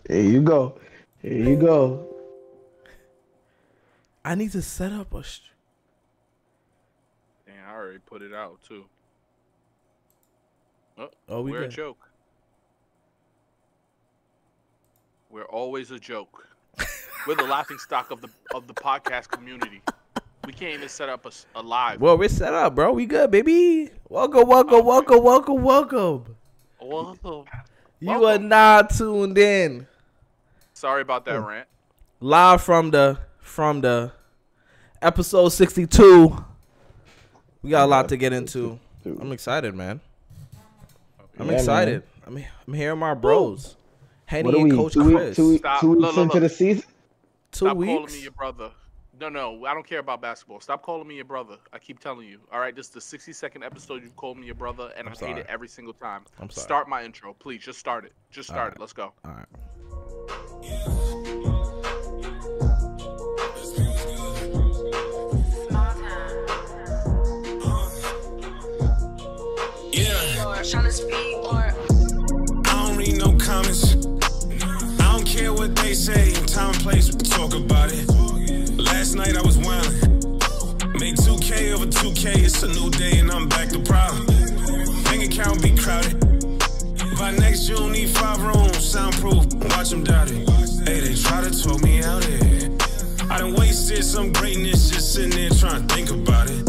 Here you go. Here you go. I need to set up a. Damn, I already put it out too. Oh, we're a joke. We're always a joke. We're the laughing stock of the podcast community. We can't even set up a live. Well, we're set up, bro. We good, baby. Welcome. You are now tuned in. Sorry about that rant. Live from the episode 62. We got a lot to get into. I'm excited, man. I'm excited. Man. I'm hearing my bros. Henny and Coach Chris. Two weeks into the season? Stop calling me your brother. No, I don't care about basketball. Stop calling me your brother. I keep telling you. All right, this is the 62nd episode you've called me your brother, and I hate it every single time. I'm sorry. Start my intro, please. Just start it. Just start it. Let's go. All right. I don't read no comments. I don't care what they say. Time and place, we talk about it. Last night I was wildin'. Made 2K over 2K. It's a new day and I'm back to problem. Bank account be crowded. By next June, need 5 rooms, soundproof. Watch them doubt it. Hey, they try to talk me out here. I done wasted some greatness just sitting there trying to think about it.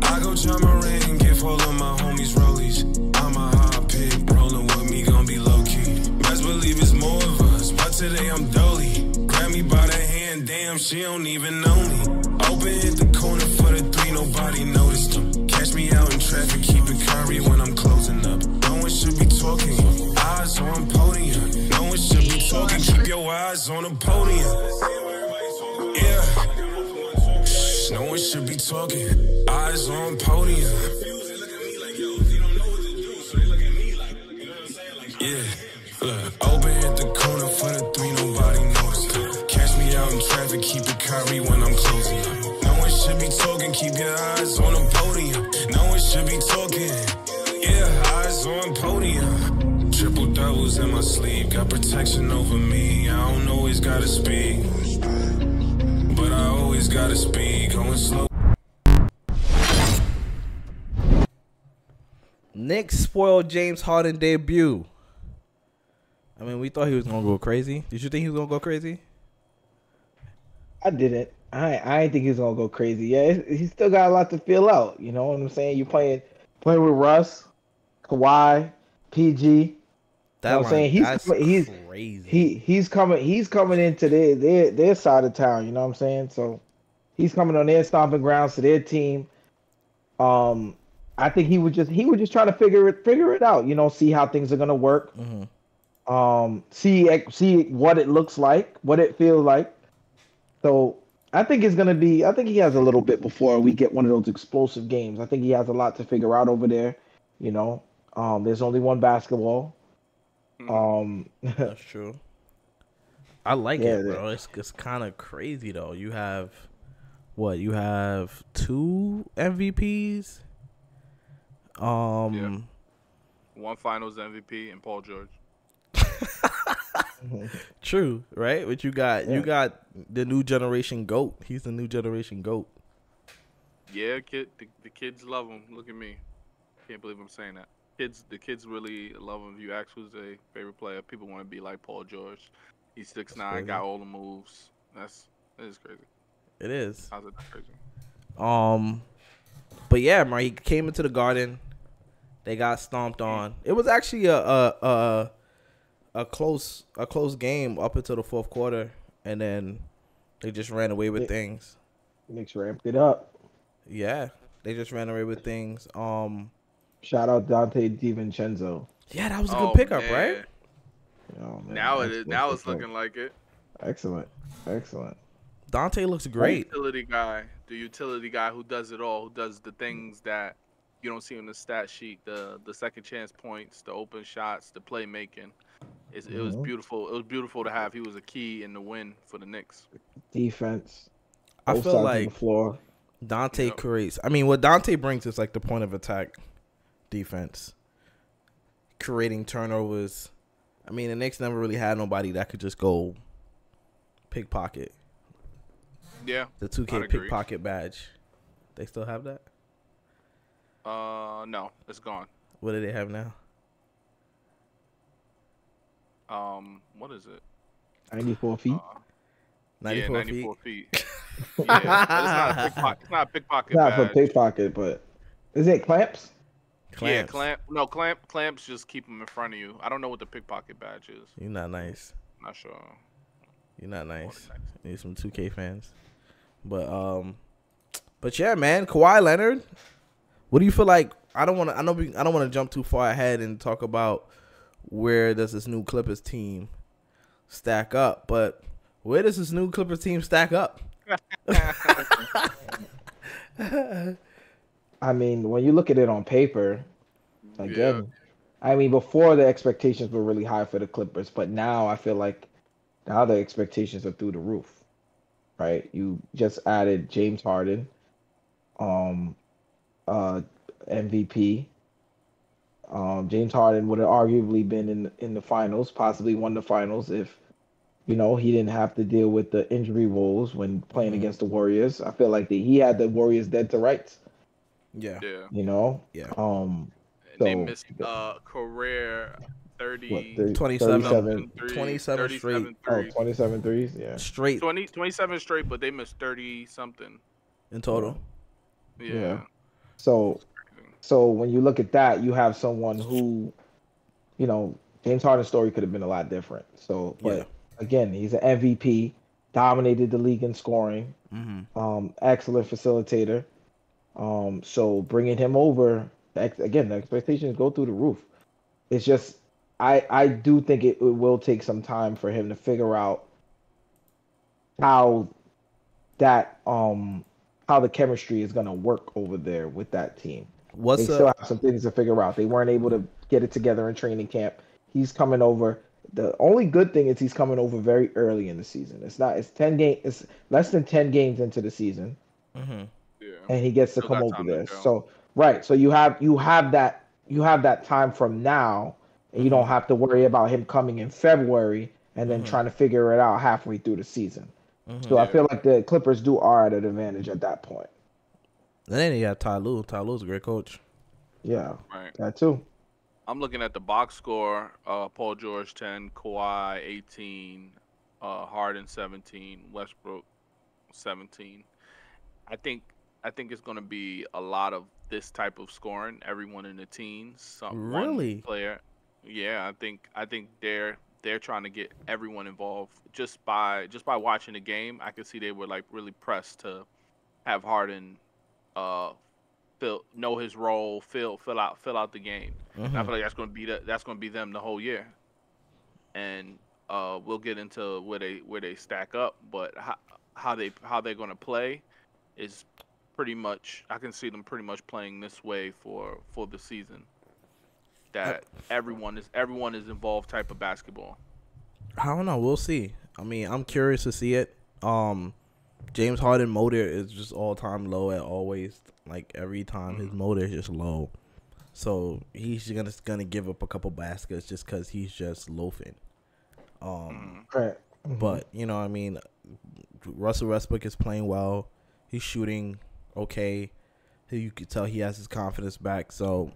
I go jump a ring, give all of my homies rollies. I'm a hot pick, rolling with me, gon' be low key. Best believe it's more of us, but today I'm dolly. Grab me by the hand, damn, she don't even know me. Open hit the corner for the 3, nobody noticed them. Catch me out in traffic, keep it curry when I'm closing up. No one should be talking, eyes on podium. No one should be talking, keep your eyes on the podium. Yeah. No one should be talking. Eyes on podium. Yeah. Look, open at the corner for the 3, nobody noticed. Catch me out in traffic, keep it curry when I'm closing up. No one should be talking, keep your eyes on the podium. No one should be talking. Yeah, eyes on podium. Triple doubles in my sleeve, got protection over me. I don't always gotta speak, but I always gotta speak, going slow. Knicks spoiled James Harden debut. I mean, we thought he was gonna go crazy. Did you think he was gonna go crazy? I didn't. I didn't think he was gonna go crazy. Yeah, he still got a lot to fill out. You know what I'm saying? You playing with Russ, Kawhi, PG. That you know what I'm saying? He's coming into their side of town. You know what I'm saying? So he's coming on their stomping grounds to their team. I think he would just try to figure it out. You know, see how things are gonna work. Mm-hmm. See what it looks like, what it feels like. So I think it's gonna be. I think he has a little bit before we get one of those explosive games. I think he has a lot to figure out over there. You know, there's only one basketball. That's true. I like it, bro. It's kind of crazy though. You have what? You have 2 MVPs. Yeah. One Finals MVP and Paul George. True, right? But you got the new generation GOAT. He's the new generation GOAT. Yeah, the kids love him. Look at me. Can't believe I'm saying that. The kids really love him. If you ask who's their favorite player, people want to be like Paul George. He's 6'9", got all the moves. It is crazy. It is. How's it crazy? But yeah, man, he came into the Garden. They got stomped on. It was actually a close game up until the 4th quarter, and then they just ran away with things. Knicks ramped it up. Yeah, they just ran away with things. Shout out Dante DiVincenzo. Yeah, that was a good pickup, man. right? Oh, man. Now it is. Now it's looking like it. Excellent. Dante looks great. The utility guy who does it all, who does the things that you don't see on the stat sheet, the second chance points, the open shots, the playmaking. It was beautiful. It was beautiful to have. He was a key in the win for the Knicks. Defense. I feel like the floor. Dante creates. I mean, what Dante brings is like the point of attack defense, creating turnovers. I mean, the Knicks never really had nobody that could just go pickpocket. Yeah. The 2K pickpocket badge. They still have that? No, it's gone. What do they have now? What is it? 94 feet. 94 yeah, 94 feet. feet. Yeah, but it's not a pickpocket. It's not a pickpocket Not for badge. pickpocket, but is it clamps? Yeah, clamps just keep them in front of you. I don't know what the pickpocket badge is. You're not nice. Not sure. You're not nice. You need some 2K fans. But yeah, man, Kawhi Leonard. What do you feel like? I don't want to jump too far ahead and talk about where does this new Clippers team stack up, but where does this new Clippers team stack up? I mean, when you look at it on paper, again, I mean, before the expectations were really high for the Clippers, but now I feel like now the expectations are through the roof, right? You just added James Harden, MVP. James Harden would have arguably been in the finals, possibly won the finals if, he didn't have to deal with the injury woes when playing against the Warriors. I feel like he had the Warriors dead to rights. Yeah. Yeah. They missed career 30, 27 straight. Oh, 27 threes, yeah. Straight 27 straight, but they missed 30 something in total. Yeah. So when you look at that, you have someone who, James Harden's story could have been a lot different. So, but again, he's an MVP, dominated the league in scoring, excellent facilitator. So bringing him over, again, the expectations go through the roof. It's just, I do think it will take some time for him to figure out how the chemistry is going to work over there with that team. They still have some things to figure out. They weren't able to get it together in training camp. He's coming over. The only good thing is he's coming over very early in the season. It's less than 10 games into the season. Yeah. And he gets to come over there. So you have that time from now, and you don't have to worry about him coming in February and then trying to figure it out halfway through the season. So I feel like the Clippers are at an advantage at that point. And then you got Ty Lue. Ty Lue's a great coach. Yeah, right. That too. I'm looking at the box score. Paul George 10, Kawhi 18, Harden 17, Westbrook 17. I think it's going to be a lot of this type of scoring. Everyone in the teens. Really? One player. Yeah, I think they're trying to get everyone involved. Just by watching the game, I could see they were like really pressed to have Harden know his role, fill out the game. And I feel like that's gonna be them the whole year. And we'll get into where they stack up, but how they're gonna play is pretty much, I can see them pretty much playing this way for the season. That everyone is involved type of basketball. I don't know. We'll see. I mean, I'm curious to see it. James Harden motor is just all time low at always. Like every time his motor is just low. So he's gonna give up a couple baskets just because he's just loafing. But I mean, Russell Westbrook is playing well. He's shooting okay. You can tell he has his confidence back. So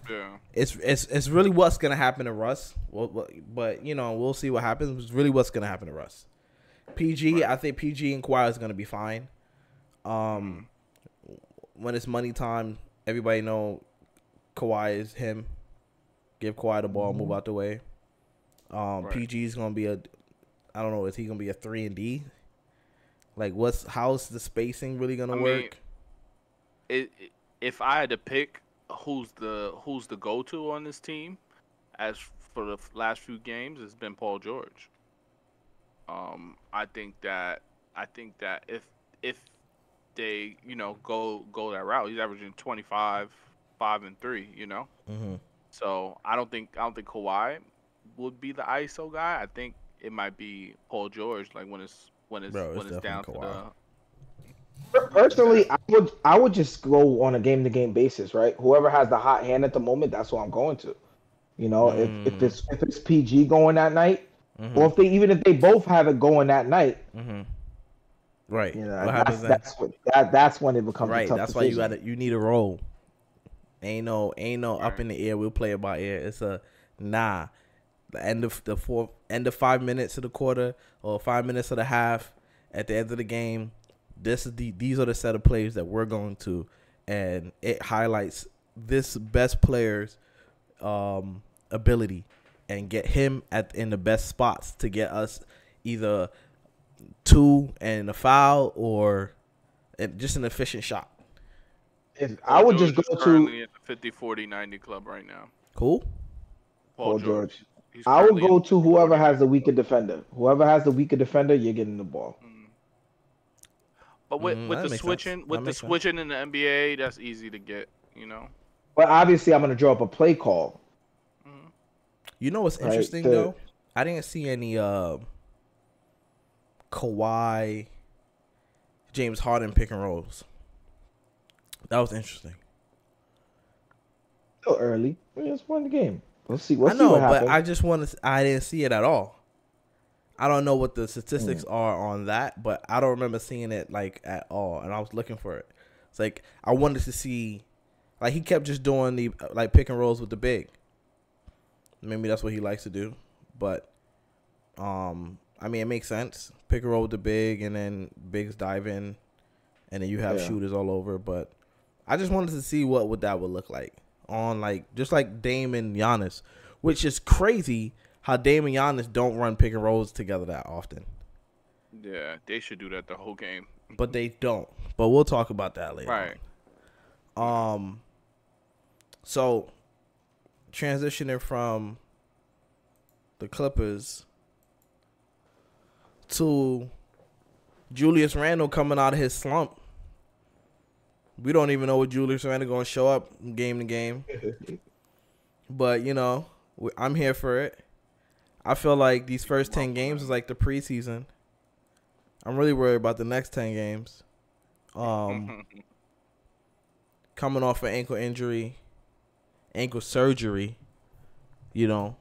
yeah, it's really what's gonna happen to Russ. But we'll see what happens. It's really what's gonna happen to Russ. PG, I think PG and Kawhi is gonna be fine. When it's money time, everybody know Kawhi is him. Give Kawhi the ball, move out the way. PG is gonna be I don't know, is he gonna be a 3-and-D? Like how's the spacing really gonna work? If I had to pick who's the go-to on this team, as for the last few games, it's been Paul George. I think that if they go that route, he's averaging 25, 5 and 3. So I don't think Kawhi would be the ISO guy. I think it might be Paul George. Like when it's down to the. Personally, I would just go on a game-to-game basis, right? Whoever has the hot hand at the moment, that's what I'm going to. You know, if it's PG going that night, Mm-hmm. or if they both have it going that night, Mm-hmm. Right. you What know, happens then? that's when it becomes a Right. tough That's why decision. you need a roll. Ain't no up Right. in the air. We'll play it by ear. It's a nah. The end of 5 minutes of the quarter or 5 minutes of the half. At the end of the game, these are the set of plays that we're going to, and it highlights this best player's ability and get him in the best spots to get us either two and a foul or just an efficient shot. I would George just go is to currently in the 50, 40, 90 club right now. Cool. Paul George. He's I would currently in go the to 50, whoever 40, has the 90. weaker defender. Whoever has the weaker defender, you're getting the ball. But with That the makes switching, sense. with That the makes sense. switching in the NBA, that's easy to get. You know. But obviously, I'm going to draw up a play call. You know what's Right, interesting though? I didn't see any Kawhi, James Harden pick and rolls. That was interesting. Still early. We just won the game. We'll see. I We'll see know, what but happens. I didn't see it at all. I don't know what the statistics are on that, but I don't remember seeing it like at all, and I was looking for it. It's like I wanted to see, like he kept just doing the like pick and rolls with the big. Maybe that's what he likes to do, but I mean it makes sense. Pick and roll with the big, and then bigs dive in, and then you have shooters all over. But I just wanted to see what that would look like on like just like Dame and Giannis, which is crazy. How Dame and Giannis don't run pick and rolls together that often. Yeah, they should do that the whole game. But they don't. But we'll talk about that later. Right. So transitioning from the Clippers to Julius Randle coming out of his slump. We don't even know what Julius Randle going to show up game to game. But, you know, I'm here for it. I feel like these first 10 games is like the preseason. I'm really worried about the next 10 games. Coming off an ankle surgery, you know,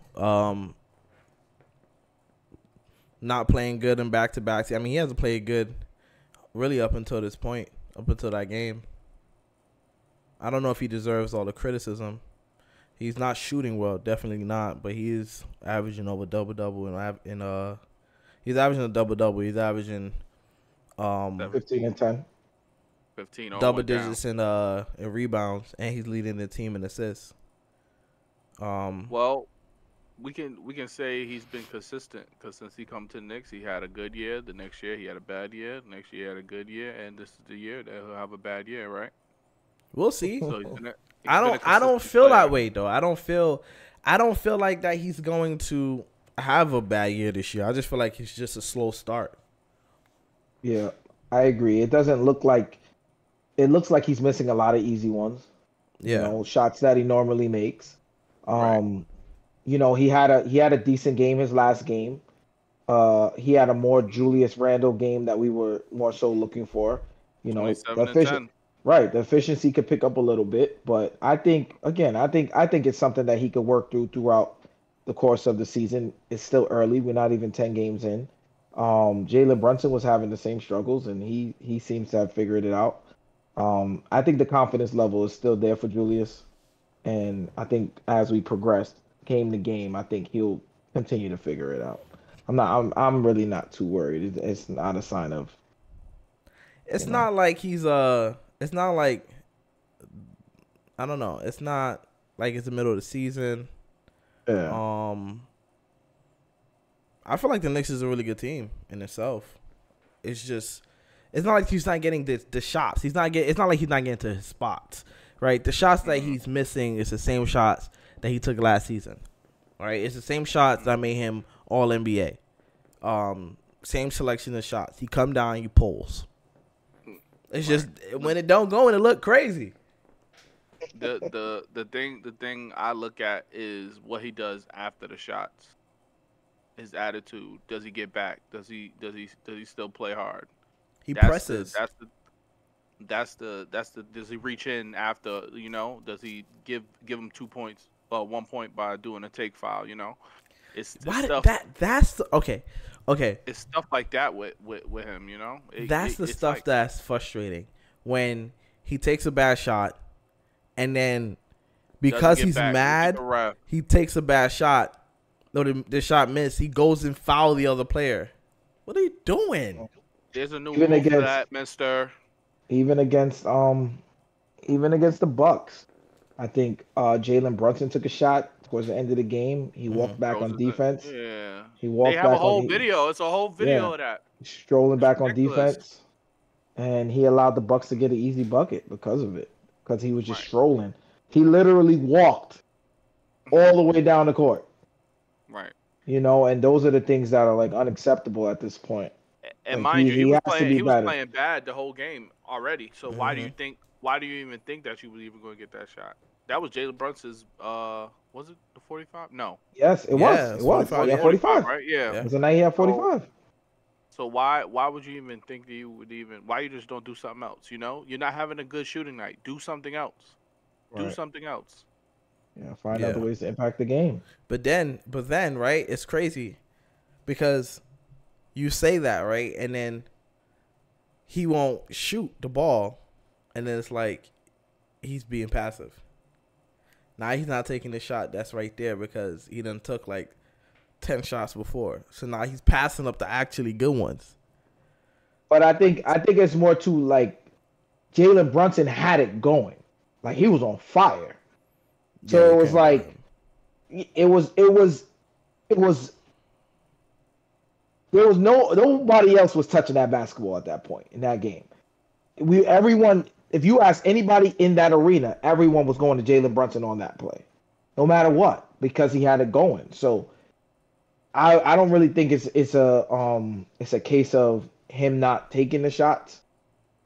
not playing good in back-to-backs. I mean, he hasn't played good really up until this point, up until that game. I don't know if he deserves all the criticism. He's not shooting well, definitely not, but he is averaging over double-double, and he's averaging a double-double. He's averaging 15 and 10. 15 double digits in rebounds, and he's leading the team in assists. Well, we can say he's been consistent because since he come to the Knicks, he had a good year. The next year he had a bad year. The next year he had a good year, and this is the year that he'll have a bad year, right? We'll see. So I don't feel that way though. I don't feel like that he's going to have a bad year this year. I just feel like it's just a slow start. Yeah, I agree. It doesn't look like it looks like he's missing a lot of easy ones. Yeah. You know, shots that he normally makes. Right. You know, he had a decent game his last game. He had a more Julius Randle game that we were more so looking for. You know, 27 and 10. Right, the efficiency could pick up a little bit, but I think it's something that he could work throughout the course of the season. It's still early. We're not even 10 games in. Jalen Brunson was having the same struggles, and he seems to have figured it out. I think the confidence level is still there for Julius, and I think as we progress game to game, I think he'll continue to figure it out. I'm really not too worried. It's not a sign of. It's not like he's It's not like, I don't know. It's not like it's the middle of the season. Yeah. I feel like the Knicks is a really good team in itself. It's not like he's not getting the shots. It's not like he's not getting to his spots, right? The shots that he's missing is the same shots that he took last season, right? It's the same shots that made him All NBA. Same selection of shots. He come down, he pulls. It's just when it don't go and it look crazy. The thing I look at is what he does after the shots. His attitude. Does he get back? Does he still play hard? He presses. That's the does he reach in after, you know? Does he give him 2 points one point by doing a take foul. You know, it's Why stuff. Okay. It's stuff like that with him. You know, That's the it's stuff like, that's frustrating when he takes a bad shot, and then because get he's back, mad, the ref. he takes a bad shot. No, the shot missed. He goes and foul the other player. What are you doing? There's a new Even rule for against- that, Mister. Even against the Bucks, I think Jalen Brunson took a shot towards the end of the game. He walked back on defense. Yeah, He walked they have back a whole on video. It's a whole video Yeah. of that. strolling back on ridiculous. defense, and he allowed the Bucks to get an easy bucket because of it. Because he was just Right. strolling. He literally walked all the way down the court. Right. You know, and those are the things that are like unacceptable at this point. And Like, mind you, he he was has to playing. be He was better. playing bad the whole game already. So why do you Mhm. think? Why do you even think that you was even going to get that shot? That was Jalen Brunson's. Was it the 45? No. Yes, it Yeah, was. it's It was. 45, Yeah, yeah. 45. Right. Yeah. Yeah. It was a night he had 45. So why would you even think that you would even? Why you just don't do something else? You know, you're not having a good shooting night. Do something else. Do Right. something else. Yeah, find Yeah. other ways to impact the game. But then, right? It's crazy because you say that, right? And then he won't shoot the ball, and then it's like he's being passive. Now he's not taking the shot that's right there because he done took like 10 shots before. So now he's passing up the actually good ones. But I think it's more to like Jalen Brunson had it going. Like he was on fire. So Yeah, it they was couldn't guard like him. there was nobody else was touching that basketball at that point in that game. Everyone, if you ask anybody in that arena, everyone was going to Jalen Brunson on that play, no matter what, because he had it going. So I don't really think it's a case of him not taking the shots.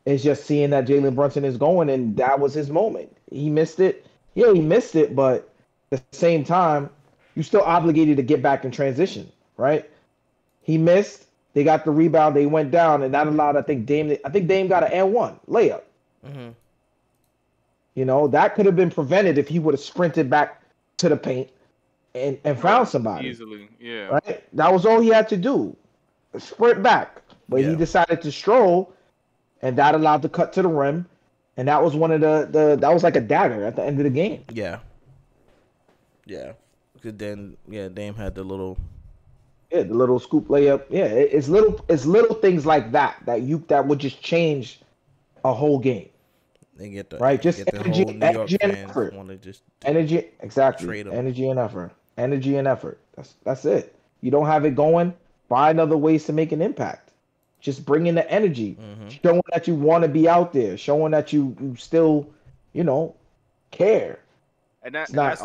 It's just seeing that Jalen Brunson is going, and that was his moment. He missed it. Yeah, he missed it, but at the same time, you're still obligated to get back in transition, right? He missed. They got the rebound. They went down, and that allowed, I think Dame got an N1 layup. Mm-hmm. You know, that could have been prevented if he would have sprinted back to the paint and found somebody. Easily. Yeah. Right? That was all he had to do. Sprint back. But Yeah. he decided to stroll, and that allowed the cut to the rim. And that was one of that was like a dagger at the end of the game. Yeah. Yeah. Because then, Dame had the little. Yeah, the little scoop layup. Yeah, it's little things like that would just change a whole game. They get the Right, just get the energy- whole New York energy and fans effort. want to just Energy, exactly. Trade 'em. Energy and effort. Energy and effort. That's it. You don't have it going. Find other ways to make an impact. Just bring in the energy, showing that you want to be out there, showing that you still, care. And that, It's not-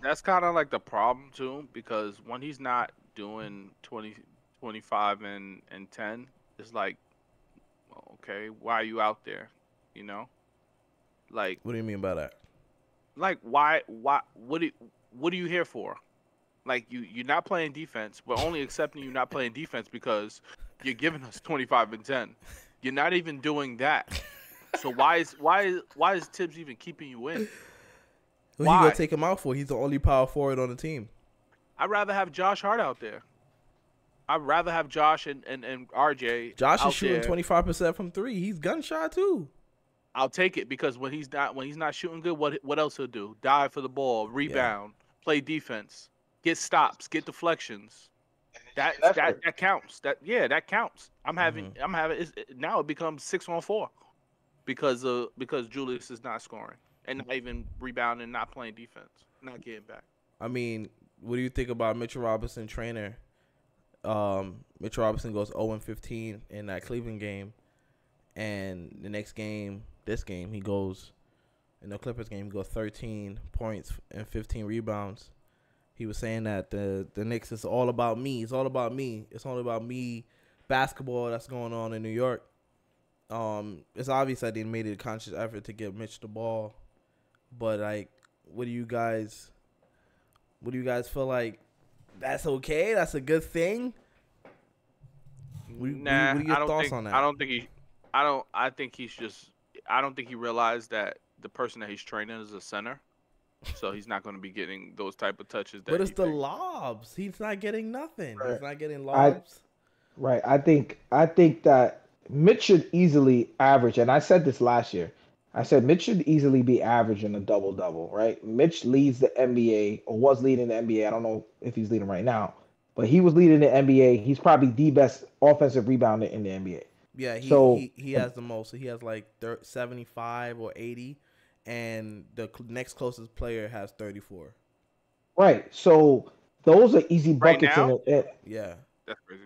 that's kind of like the problem too, because when he's not doing 20, 25 and 10, it's like, okay, why are you out there? You know, like What do you mean by that? why what are you here for? Like you're not playing defense. We're only accepting you not playing defense because you're giving us 25 and 10. You're not even doing that. So why is Tibbs even keeping you in? Who you Why? gonna take him out for? He's the only power forward on the team. I'd rather have Josh Hart out there. I'd rather have Josh and RJ. Josh out is shooting there. 25% from three. He's gunshot too. I'll take it because when he's not shooting good, what else he'll do? Dive for the ball, rebound, play defense, get stops, get deflections. That counts. That counts. I'm having now it becomes 6-on-4 because Julius is not scoring and not even rebounding, not playing defense, not getting back. I mean, what do you think about Mitchell Robinson trainer? Mitchell Robinson goes 0-15 in that Cleveland game, and the next game, he goes in the Clippers game, he goes 13 points and 15 rebounds. He was saying that the Knicks is all about me. It's all about me. It's all about me. Basketball that's going on in New York. It's obvious that they made a conscious effort to give Mitch the ball, but like, what do you guys feel like? That's okay. That's a good thing. What are your thoughts on that? I think he realized that the person that he's training is a center, so he's not going to be getting those type of touches. But it's the lobs. He's not getting nothing. Right. He's not getting lobs. Right. I think that Mitch should easily average, and I said this last year. I said Mitch should easily be averaging a double-double, right? Mitch leads the NBA, or was leading the NBA. I don't know if he's leading right now, but he was leading the NBA. He's probably the best offensive rebounder in the NBA. Yeah, he has the most. So he has like 75 or 80, and the next closest player has 34. Right. So those are easy Right buckets now? in it. Yeah. That's crazy.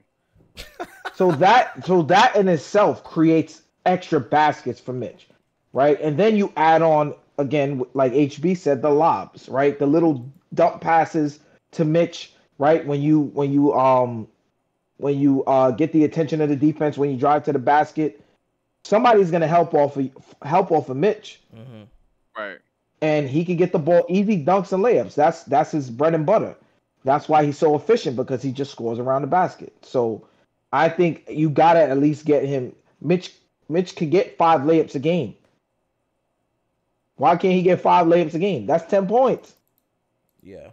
So that in itself creates extra baskets for Mitch, right? And then you add on again, like HB said, the lobs, right? The little dump passes to Mitch, right? When you get the attention of the defense, when you drive to the basket, somebody's gonna help off of Mitch, Mm-hmm. Right. and he can get the ball easy dunks and layups. That's his bread and butter. That's why he's so efficient, because he just scores around the basket. So I think you gotta at least get him. Mitch can get 5 layups a game. Why can't he get 5 layups a game? That's 10 points. Yeah.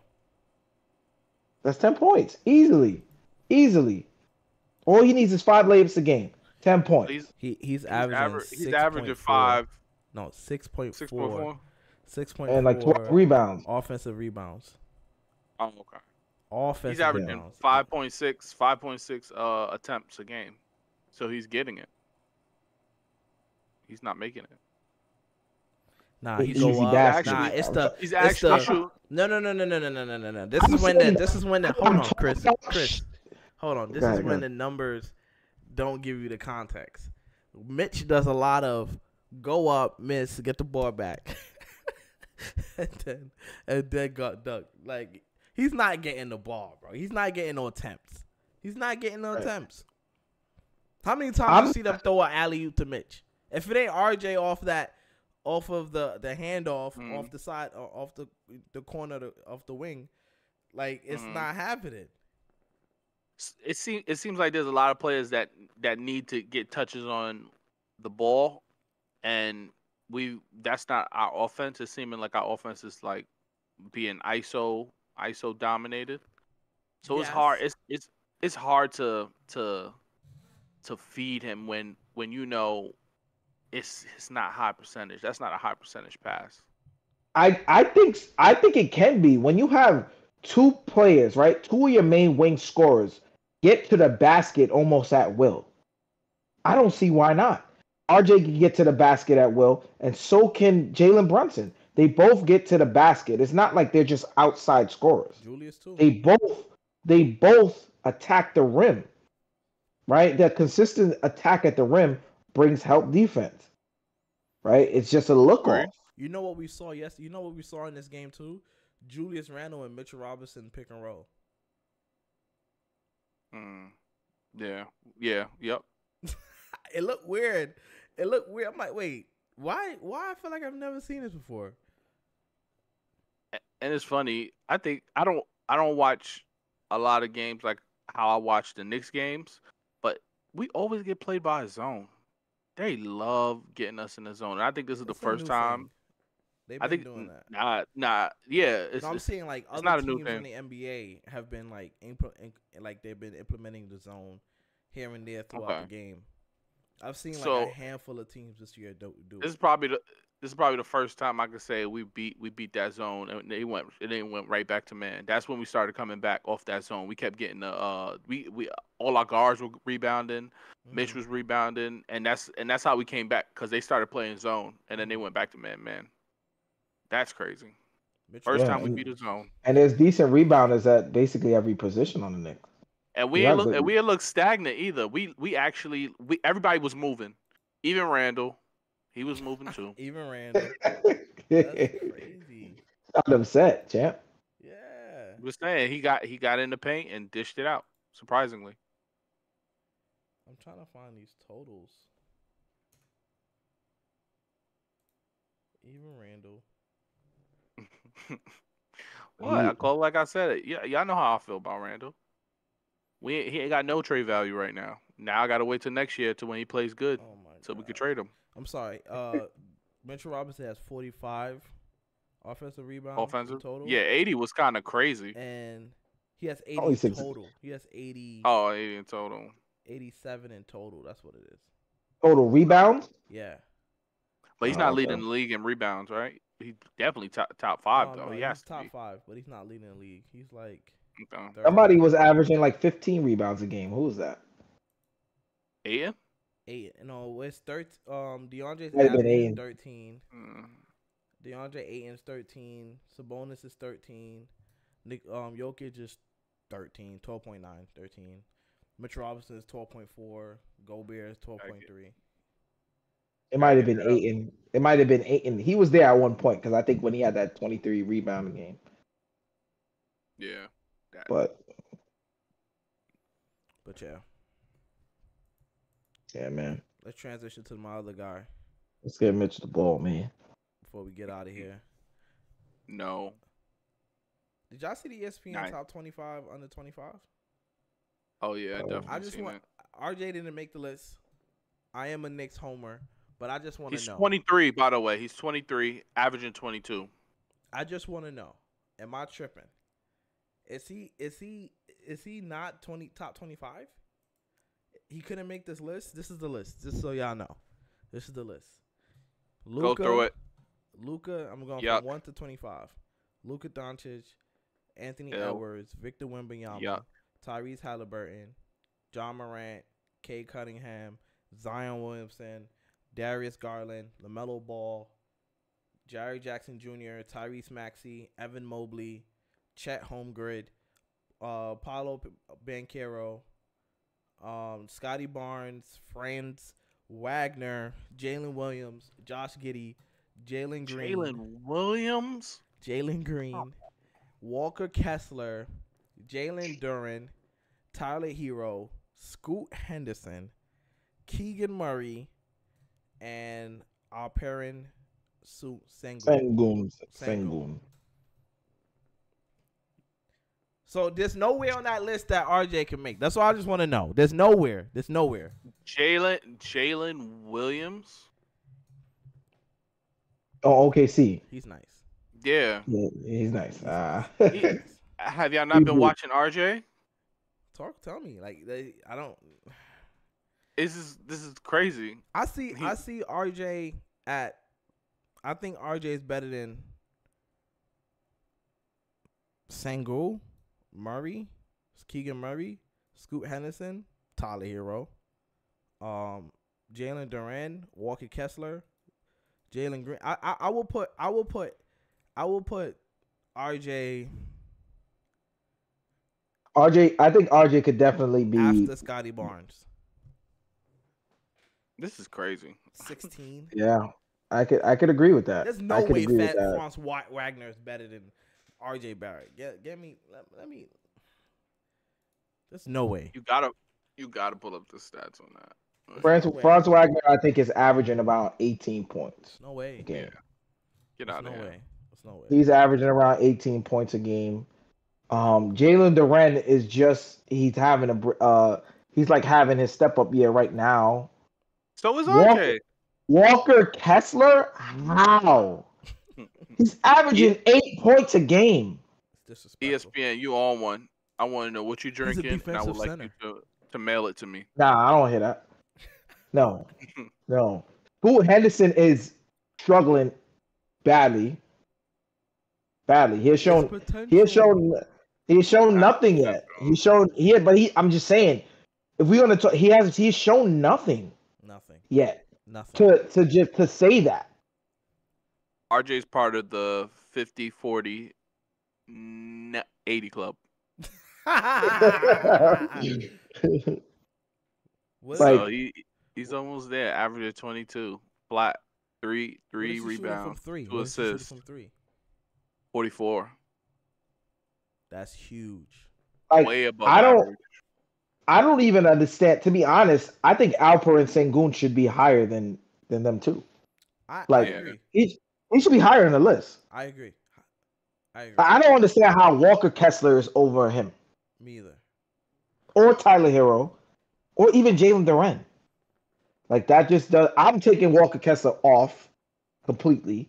That's 10 points easily. All he needs is 5 layups a game. 10 points. He's averaging. He's averaging 5. No, 6.4. 6.4. 6.4. And like 12 rebounds. Offensive rebounds. Oh, okay. Offensive He's averaging rebounds. 5.6 attempts a game, so he's getting it. He's not making it. Nah, It's he's go easy up. basket. Nah, it's the. He's it's actually the, shooting. No. This is when the. Hold on, Chris. Hold on. This is when the numbers don't give you the context. Mitch does a lot of go up, miss, get the ball back, and then got ducked. Like, he's not getting the ball, bro. He's not getting no attempts. Attempts. How many times you see them throw an alley oop to Mitch? If it ain't RJ off of the handoff, off the side, off the corner of the wing, like, it's not happening. It seems like there's a lot of players that need to get touches on the ball, and that's not our offense. It's seeming like our offense is like being ISO dominated. So It's hard. It's hard to feed him when you know it's not high percentage. That's not a high percentage pass. I think it can be when you have 2 players, right? 2 of your main wing scorers get to the basket almost at will. I don't see why not. RJ can get to the basket at will, and so can Jalen Brunson. They both get to the basket. It's not like they're just outside scorers. Julius too. They both attack the rim, right? The consistent attack at the rim brings help defense, right? It's just a look off. You know what we saw? Yes. You know what we saw in this game too? Julius Randle and Mitchell Robinson pick and roll. Yeah. Yep. It looked weird. I'm like, wait, why? I feel like I've never seen this before. And it's funny. I think I don't watch a lot of games like how I watch the Knicks games, but we always get played by a zone. They love getting us in the zone. And I think this is the first time. They've been doing that. Yeah. I'm seeing like other not a teams new thing. in the NBA have been like they've been implementing the zone here and there throughout the game. I've seen like a handful of teams this year do it. This is probably the first time I could say we beat that zone, and it went right back to man. That's when we started coming back off that zone. We kept getting we all our guards were rebounding, Mitch was rebounding, and that's how we came back, because they started playing zone, and then they went back to man. That's crazy. First time we beat a zone. And there's decent rebounders at basically every position on the Knicks. And we didn't look stagnant either. We everybody was moving. Even Randall, he was moving too. Even Randall. That's crazy. Not upset, champ. Yeah. I was saying he got in the paint and dished it out. Surprisingly. I'm trying to find these totals. Even Randall. What? Like I said, y'all know how I feel about Randall. He ain't got no trade value right now. Now I gotta wait till next year to when he plays good, so we could trade him. I'm sorry. Mitchell Robinson has 45 offensive rebounds in total. Yeah, 80 was kind of crazy. And he has 80 Only in 6. total. He has 80. Oh, 80 in total. 87 in total. That's what it is. Total rebounds? Yeah. But he's not okay. leading the league in rebounds, right? He's definitely top 5 though. No, He he's has to top be. 5, but he's not leading the league. He's like Okay. third. Somebody was averaging like 15 rebounds a game. Who was that? Aiden? 8. No, it's 13. DeAndre's Might have been averaging Aiden. 13. DeAndre Ayton's 13. Sabonis is 13. Jokic is 13. 12.9. 13. Mitch Robinson is 12.4. Gobert is 12.3. It might have been Ayton. It might have been Ayton. He was there at one point because I think when he had that 23 rebounding game. Yeah. But yeah. Yeah, man. Let's transition to my other guy Let's get Mitch the ball, man. before we get out of here. No. Did y'all see the ESPN Nice. top 25 under 25? Oh yeah, definitely. I just seen want it. RJ didn't make the list. I am a Knicks homer, but I just want to He's know. 23, by the way. He's 23, averaging 22. I just want to know. Am I tripping? Is he not top 25? He couldn't make this list. This is the list. Just so y'all know. This is the list. Go through it. Luka, I'm going Yuck. from 1 to 25. Luka Doncic, Anthony Ew. Edwards, Victor Wembanyama, Yuck. Tyrese Halliburton, John Morant, Cade Cunningham, Zion Williamson, Darius Garland, LaMelo Ball, Jerry Jackson Jr., Tyrese Maxey, Evan Mobley, Chet Holmgren, Paolo Banchero, Scotty Barnes, Franz Wagner, Jalen Williams, Josh Giddey, Jalen Green, Walker Kessler, Jalen Duren, Tyler Hero, Scoot Henderson, Keegan Murray, and Alperen Sengun. Sengun. So there's nowhere on that list that RJ can make. That's all I just want to know. There's nowhere. Jalen Williams. Oh, OKC. He's nice. Yeah. Yeah, he's nice. Have y'all not been watching RJ? Tell me. Like I don't. This is crazy. I see RJ at. I think RJ is better than Sengun, Murray, Keegan Murray, Scoot Henderson, Tyler Hero, Jalen Duren, Walker Kessler, Jalen Green. I will put RJ. I think RJ could definitely be After Scotty Barnes. This is crazy. 16. Yeah, I could agree with that. There's no way Franz Wagner is better than RJ Barrett. Let me. There's no way. You gotta pull up the stats on that. Franz Wagner, I think, is averaging about 18 points. No way. A game. Yeah. Get out of here. There's no way. He's averaging around 18 points a game. Jalen Duren is just he's having having his step up year right now. So is RJ. Walker Kessler, how? He's averaging 8 points a game. ESPN, you on one. I want to know what you drinking, and I would like you to mail it to me. Nah, I don't hear that. No. Scoot Henderson is struggling badly. He has shown nothing yet. I'm just saying, if we're gonna talk, he's shown nothing yet. Nothing. To say that. RJ's part of the 50, 40, 80 club. So he's almost there. Average of 22, flat, three rebounds, 2 assists, 44. That's huge. Way above average. I don't even understand. To be honest, I think Alper and Sengun should be higher than them too. I agree. He should be higher in the list. I agree. I don't understand how Walker Kessler is over him. Me either. Or Tyler Hero, or even Jalen Duren. Like that just does. I'm taking Walker Kessler off completely.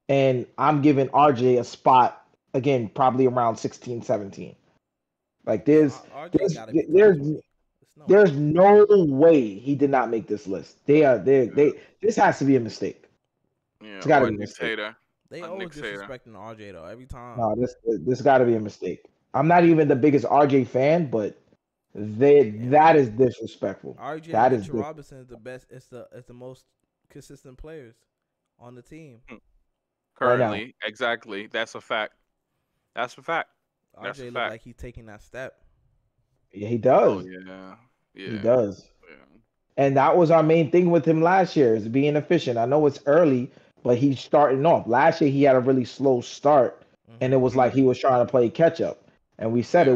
and I'm giving RJ a spot again, probably around 16, 17. Like RJ got to be top there's 20. No there's way. no way he did not make this list. They this has to be a mistake. Yeah, It's got to or a be a Knicks mistake. hater. They A always Knicks hater. disrespecting RJ though. Every time. No, this got to be a mistake. I'm not even the biggest RJ fan, but that is disrespectful. RJ That and is Mitchell Robinson is the best. It's the most consistent players on the team. Right now. Currently, exactly. That's a fact. That's a fact. That's a RJ look fact. like he's taking that step. Yeah, he does. Oh yeah, yeah. He does. Yeah. And that was our main thing with him last year is being efficient. I know it's early, but he's starting off. Last year he had a really slow start, and it was like he was trying to play catch up. And we said Yeah.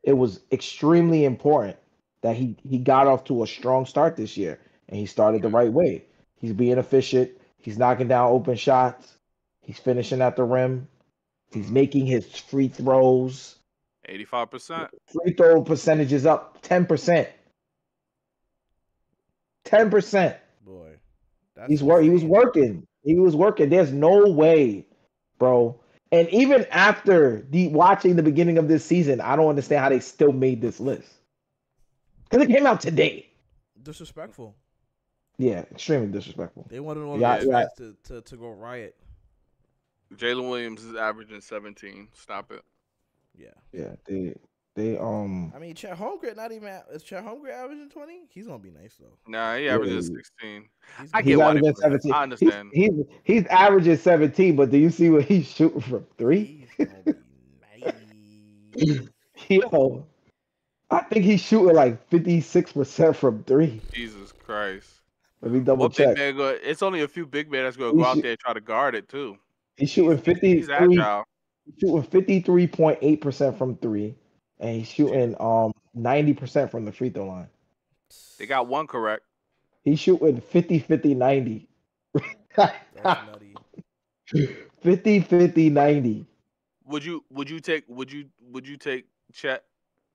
it was extremely important that he got off to a strong start this year, and he started the right way. He's being efficient. He's knocking down open shots. He's finishing at the rim. He's making his free throws. 85%. Free throw percentage is up 10%. 10%. Boy, He was working. He was working. There's no way, bro. And even after watching the beginning of this season, I don't understand how they still made this list. Because it came out today. Disrespectful. Yeah, extremely disrespectful. They wanted all Yeah, these fans to go riot. Jalen Williams is averaging 17. Stop it. Yeah. Yeah, they I mean, Chet Holmgren not even is Chet Holmgren averaging 20? He's gonna be nice though. Nah, he averages 16. I he's get why they averaging put that. 17. I understand. He's averaging 17, but do you see what he's shooting from three? He's gonna be nice. Yo, I think he's shooting like 56% from three. Jesus Christ. Let me double What check. big man it's only a few big men that's going to go out there and try to guard it, too. He's shooting 53. He's agile. Shooting 53.8% from three, and he's shooting 90% from the free throw line. They got one correct. He's shooting 50-50-90. That's nutty. 50-50-90. Would you take Chet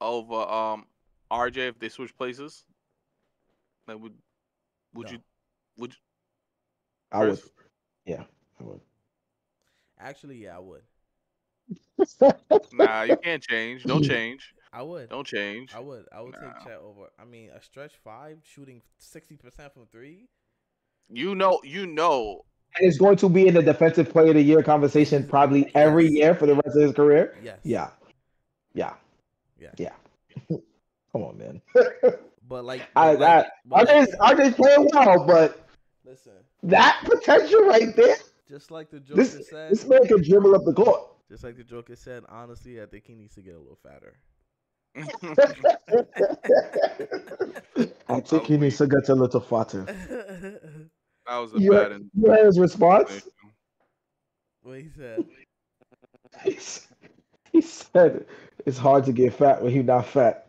over RJ if they switch places? Like would No. you I would. Chris? Yeah, I would. Actually, yeah, I would. Nah, you can't change. Don't change. I would. Don't change. I would Nah. take Chet over. I mean, a stretch 5 shooting 60% from 3. You know. And it's going to be in the defensive player of the year conversation probably every year for the rest of his career. Yes. Yeah. Yeah. Come on, man. But like, RJ's playing well, but listen, that potential right there. just like the Joker said, This man can dribble up the court. just like the Joker said, honestly, I think he needs to get a little fatter. I think he needs to get a little fatter. That was a You bad. heard his response? What he said? He said it's hard to get fat when you're not fat.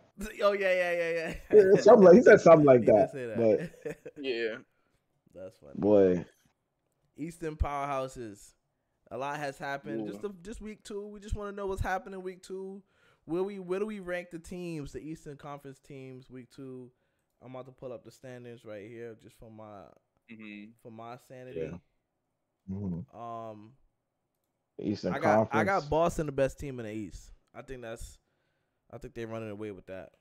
Oh yeah. He said something like He did that. say But Yeah. That's funny. boy, Eastern powerhouses. A lot has happened. Ooh. Just week 2. We just want to know what's happening week 2. Where do we rank the teams, the Eastern Conference teams, week 2? I'm about to pull up the standings right here, just for my sanity. Yeah. Eastern I Conference. got Boston the best team in the East. I think they're running away with that.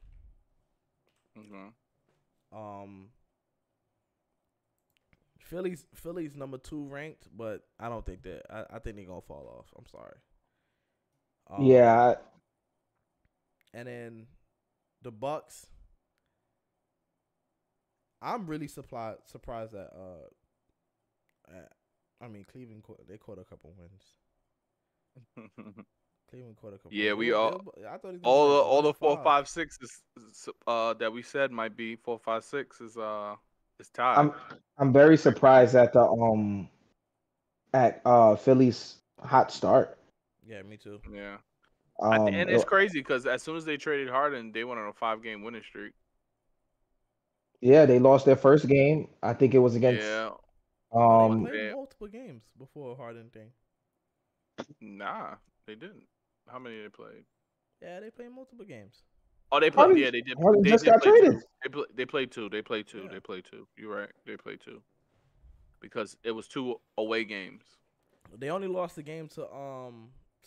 Philly's number 2 ranked, but I don't think that. I think they're gonna fall off. I'm sorry. Yeah. And then the Bucks. I'm really surprised that Cleveland they caught a couple wins. Cleveland caught a couple. Yeah, wins. we all. I thought All the 4, 5, 6 is that we said might be 4, 5, 6 is tied. I'm very surprised at Philly's hot start. Yeah, me too. Yeah. And it's crazy because as soon as they traded Harden, they went on a 5-game winning streak. Yeah, they lost their first game. I think it was against. Yeah. They played multiple games before Harden thing. Nah, they didn't. How many they played? Yeah, they played multiple games. Oh, they played. Yeah, they did. Harden They just did got play traded. two. They played two. They played two. Yeah. They played two. You're right. They played two. Because it was 2 away games. They only lost the game to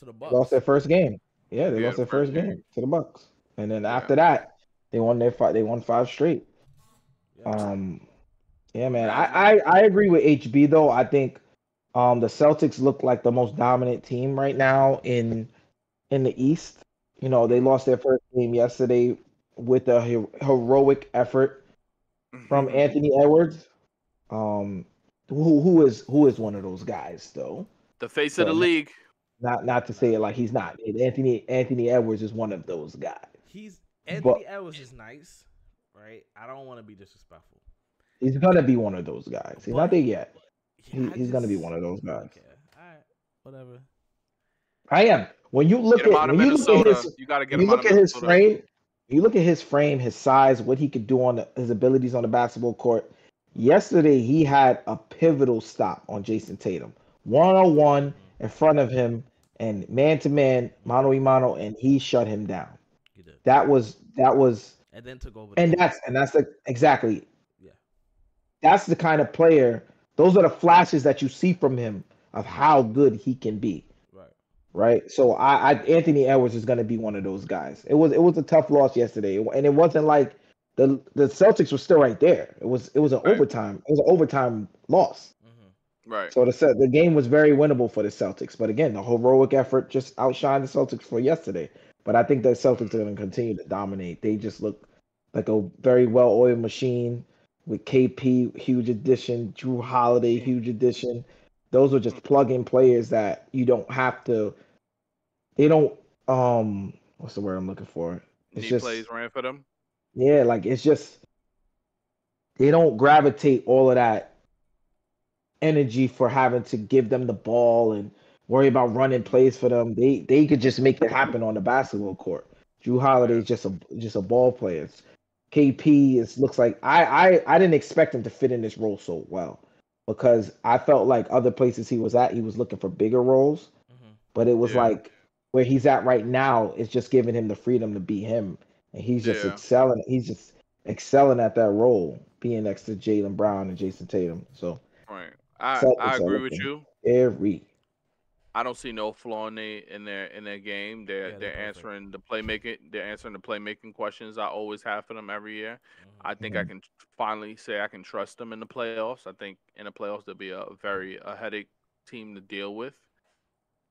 the Bucks. Lost their first game. Yeah, they Yeah, lost their first game to the Bucks, and then after that, they won They won 5 straight. Yeah. Yeah, man. I agree with HB though. I think the Celtics look like the most dominant team right now in the East. You know, they lost their first game yesterday with a heroic effort from Anthony Edwards. Who is one of those guys though? The face of the league. Not to say it like he's not. Anthony Edwards is one of those guys. Anthony Edwards is nice, right? I don't want to be disrespectful. He's gonna be one of those guys. He's not there yet. He's gonna be one of those guys. Okay. All right, whatever. I am. When you look at his frame, you look at his frame, his size, what he could do on his abilities on the basketball court. Yesterday, he had a pivotal stop on Jason Tatum, 1-on-1 in front of him, and man to man, mano a mano, and he shut him down. He did. That was, and then took over. Exactly. Yeah. That's the kind of player. Those are the flashes that you see from him of how good he can be. Right. So Anthony Edwards is going to be one of those guys. It was a tough loss yesterday, and it wasn't like the Celtics were still right there. It was an overtime. It was an overtime loss. Mm-hmm. Right. So the game was very winnable for the Celtics. But again, the heroic effort just outshined the Celtics for yesterday. But I think the Celtics are going to continue to dominate. They just look like a very well-oiled machine with KP, huge addition, Drew Holiday, huge addition. Those are just plug-in players that you don't have to. They don't. What's the word I'm looking for? It's just plays ran for them. Yeah, like it's just they don't gravitate all of that energy for having to give them the ball and worry about running plays for them. They could just make it happen on the basketball court. Drew Holiday is just a ball player. KP looks like I didn't expect him to fit in this role so well because I felt like other places he was at, he was looking for bigger roles, but it was like where he's at right now is just giving him the freedom to be him, and he's just excelling. He's just excelling at that role, being next to Jaylen Brown and Jason Tatum. So right, I agree with you. I don't see no flaw in their game. They're answering the playmaking. They're answering the playmaking questions I always have for them every year. I think I can finally say I can trust them in the playoffs. I think in the playoffs they'll be a headache team to deal with.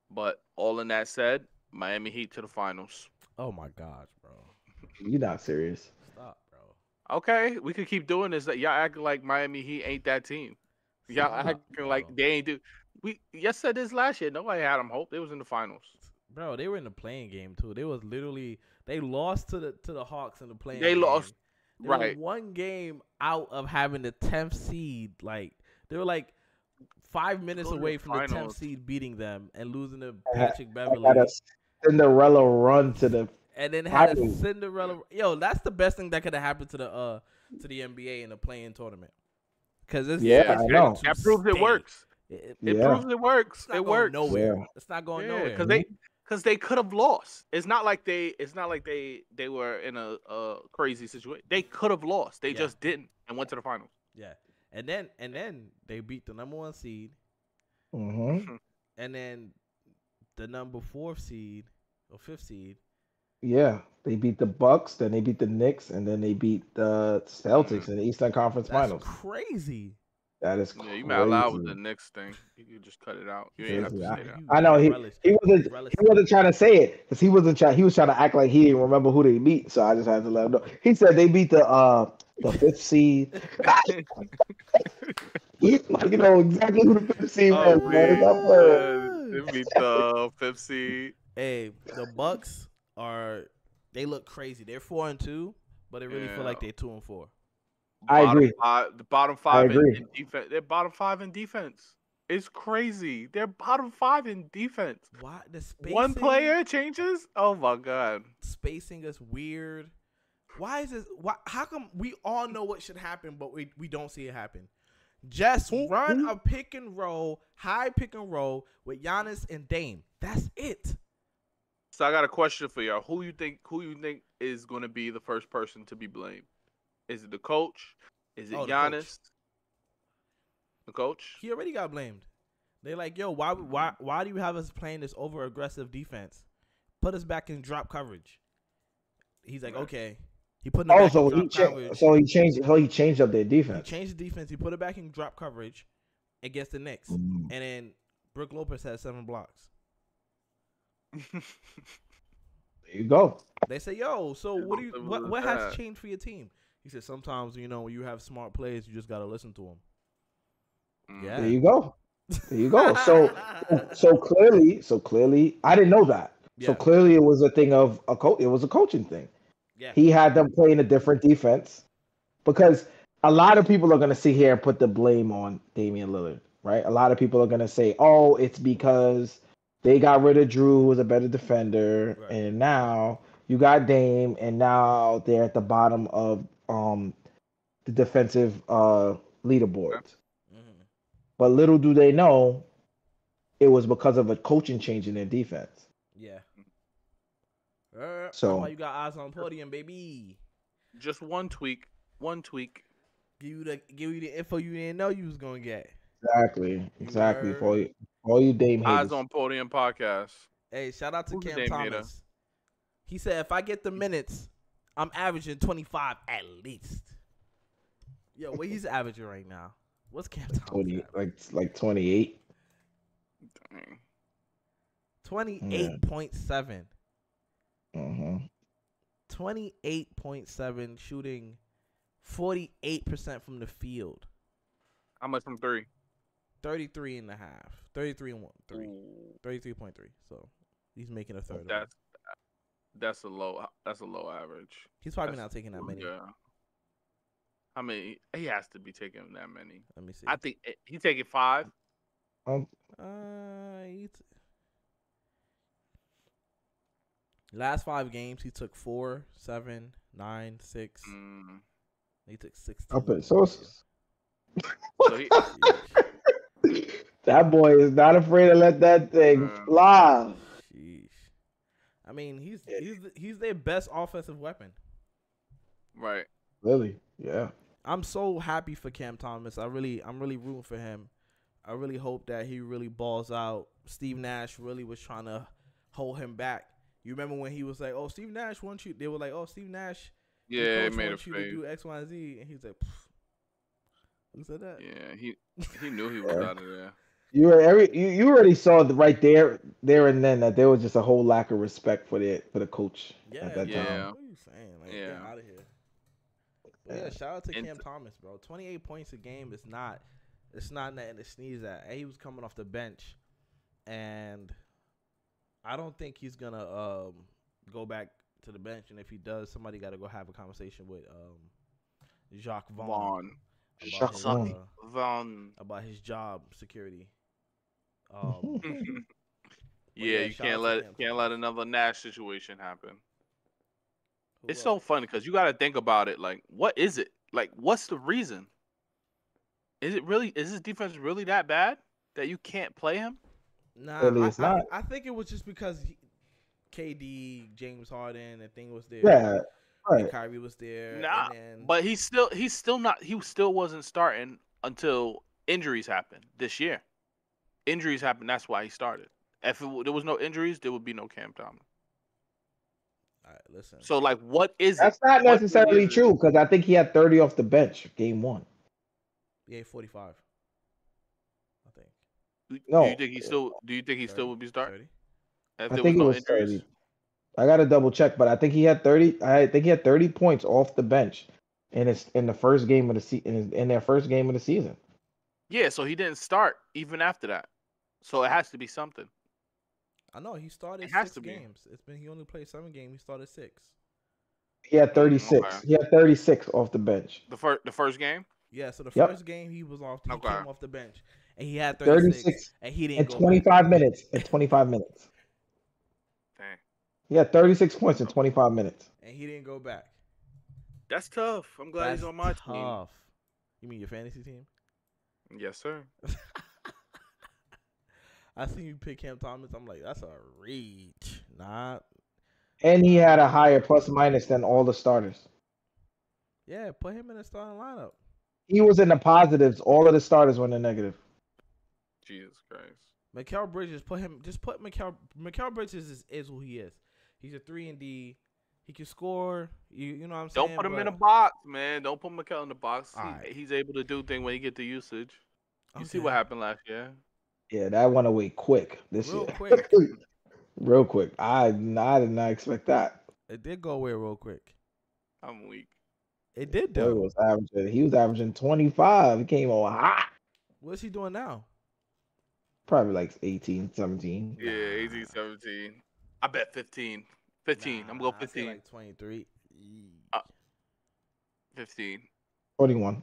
But all in that said, Miami Heat to the finals. Oh my gosh, bro! You're not serious. Stop, bro. Okay, we could keep doing this. Y'all acting like Miami Heat ain't that team. Y'all acting like they ain't do. Yes, said this last year. Nobody had them hope. They was in the finals. Bro, they were in the playing game too. They lost to the Hawks in the playing game. They lost. They were one game out of having the 10th seed. Like they were like 5 minutes away from the 10th seed beating them and losing to Patrick Beverly. Had a Cinderella run to the and then had a Cinderella. Yo, that's the best thing that could have happened to the NBA in the playing tournament. Because I know that proves it works. It proves it works. It works. Nowhere. Yeah. It's not going nowhere. Because they could have lost. It's not like they were in a crazy situation. They could have lost. They just didn't and went to the finals. Yeah. And then they beat the number 1 seed. Mm-hmm. And then the number 4th seed or 5th seed. Yeah, they beat the Bucks, then they beat the Knicks, and then they beat the Celtics in the Eastern Conference Finals. Crazy. That is crazy. Yeah, you mad loud with the Knicks thing. You could just cut it out. You ain't have to say that. I know he wasn't trying to say it because he was trying to act like he didn't remember who they beat. So I just had to let him know. He said they beat the 5th seed. You know exactly who the 5th seed was, man. They beat the 5th seed. Hey, the Bucks they look crazy. They're 4-2, but they really feel like they're 2-4. I agree. The bottom 5 in defense. They're bottom 5 in defense. It's crazy. They're bottom 5 in defense. Why the spacing? One player changes? Oh my god. Spacing is weird. Why is this? How come we all know what should happen, but we don't see it happen? Just run a pick and roll, high pick and roll with Giannis and Dame. That's it. So I got a question for y'all. Who you think is going to be the first person to be blamed? Is it the coach? Is it Giannis? The coach? He already got blamed. They like, yo, why do you have us playing this over aggressive defense? Put us back in drop coverage. He's like, okay. He put them back in drop coverage. So he changed up their defense. He changed the defense. He put it back in drop coverage against the Knicks, and then Brook Lopez had 7 blocks. There you go. They say, yo, so what has changed for your team? He said, sometimes, when you have smart players, you just got to listen to them. Yeah. There you go. So clearly, I didn't know that. Yeah. So clearly it was a thing of it was a coaching thing. Yeah. He had them playing a different defense because a lot of people are going to sit here and put the blame on Damian Lillard, right? A lot of people are going to say, oh, it's because they got rid of Drew, who was a better defender, right. And now you got Dame, and now they're at the bottom of the defensive leaderboards. Mm-hmm. But little do they know, it was because of a coaching change in their defense. Yeah. So you got eyes on podium, baby. Just one tweak. Give you the info you didn't know you was gonna get. Exactly. For all you Dame haters. Eyes on Podium podcast. Hey, shout out to Cam Thomas. Hater? He said if I get the minutes, I'm averaging 25 at least. Yo, what he's averaging right now? What's Cam Thomas? 20, like 28. Dang. 28.7. 28.7 shooting 48% from the field. How much from 3? 33 and a half. 33.3. So he's making a third. That's a low average. He's probably not taking that many. Yeah. I mean, he has to be taking that many. Let me see. I think he's taking 5. Last 5 games, he took 4, 7, 9, 6. He took 16. Okay, so that boy is not afraid to let that thing fly. Sheesh. I mean, he's their best offensive weapon. Right. Really? Yeah. I'm so happy for Cam Thomas. I'm really rooting for him. I really hope that he really balls out. Steve Nash really was trying to hold him back. You remember when he was like, "Oh, Steve Nash wants you." They were like, "Oh, Steve Nash, yeah, made wants you to do X, Y, and Z," and he's like, pfft. "Who said that?" Yeah, he knew he was out of there. You already saw right there and then that there was just a whole lack of respect for the coach at that time. What are you saying? Like, get out of here. Yeah, shout out to Cam Thomas, bro. 28 points a game is not. It's not nothing to sneeze at. And he was coming off the bench, and I don't think he's gonna go back to the bench. And if he does, somebody got to go have a conversation with Jacques Vaughn about his job security. You can't let another Nash situation happen. It's so funny because you got to think about it. Like, what is it? Like, what's the reason? Is his defense really that bad that you can't play him? Nah, really, I think it was just because KD, James Harden, and thing was there. Yeah, right. And Kyrie was there. Nah, but he still wasn't starting until injuries happened this year. Injuries happened. That's why he started. If there was no injuries, there would be no Cam Thomas. All right, listen. So, like, what is That's it? That's not necessarily true because I think he had 30 off the bench game 1. Yeah, 45. I think. No. Do you think he still 30? Would be starting? I think it was 30. I got to double check, but I think he had 30. I think he had 30 points off the bench in the first game of the in their first game of the season. Yeah, so he didn't start even after that. So it has to be something. I know he started 6 games. He only played 7 games. He started 6. He had 36. Okay. He had 36 off the bench. The first game? Yeah, so the first game he was off. He came off the bench, and he had 36 and he didn't go 25 back. Minutes. In 25 minutes. Dang. He had 36 points in 25 minutes, and he didn't go back. That's tough. I'm glad he's on my team. You mean your fantasy team? Yes, sir. I seen you pick Cam Thomas. I'm like, that's a reach. And he had a higher plus minus than all the starters. Yeah, put him in the starting lineup. He was in the positives. All of the starters were in the negative. Jesus Christ. Christ. Mikal Bridges, put Mikal Bridges is who he is. He's a 3-and-D. He can score. You know what I'm saying? Don't put him in a box, man. Don't put Mikal in the box. Right. He's able to do things when he get the usage. You see Okay. what happened last year? Yeah, that went away quick this Real year. quick. Real quick. I did not expect that. It did go away real quick. I'm weak. It did Boy though. he was averaging 25. He came on hot. What's he doing now? Probably like 18, 17. Yeah, 18, 17. I bet 15. 15. I'm going I say 15. like 23. 15. 21.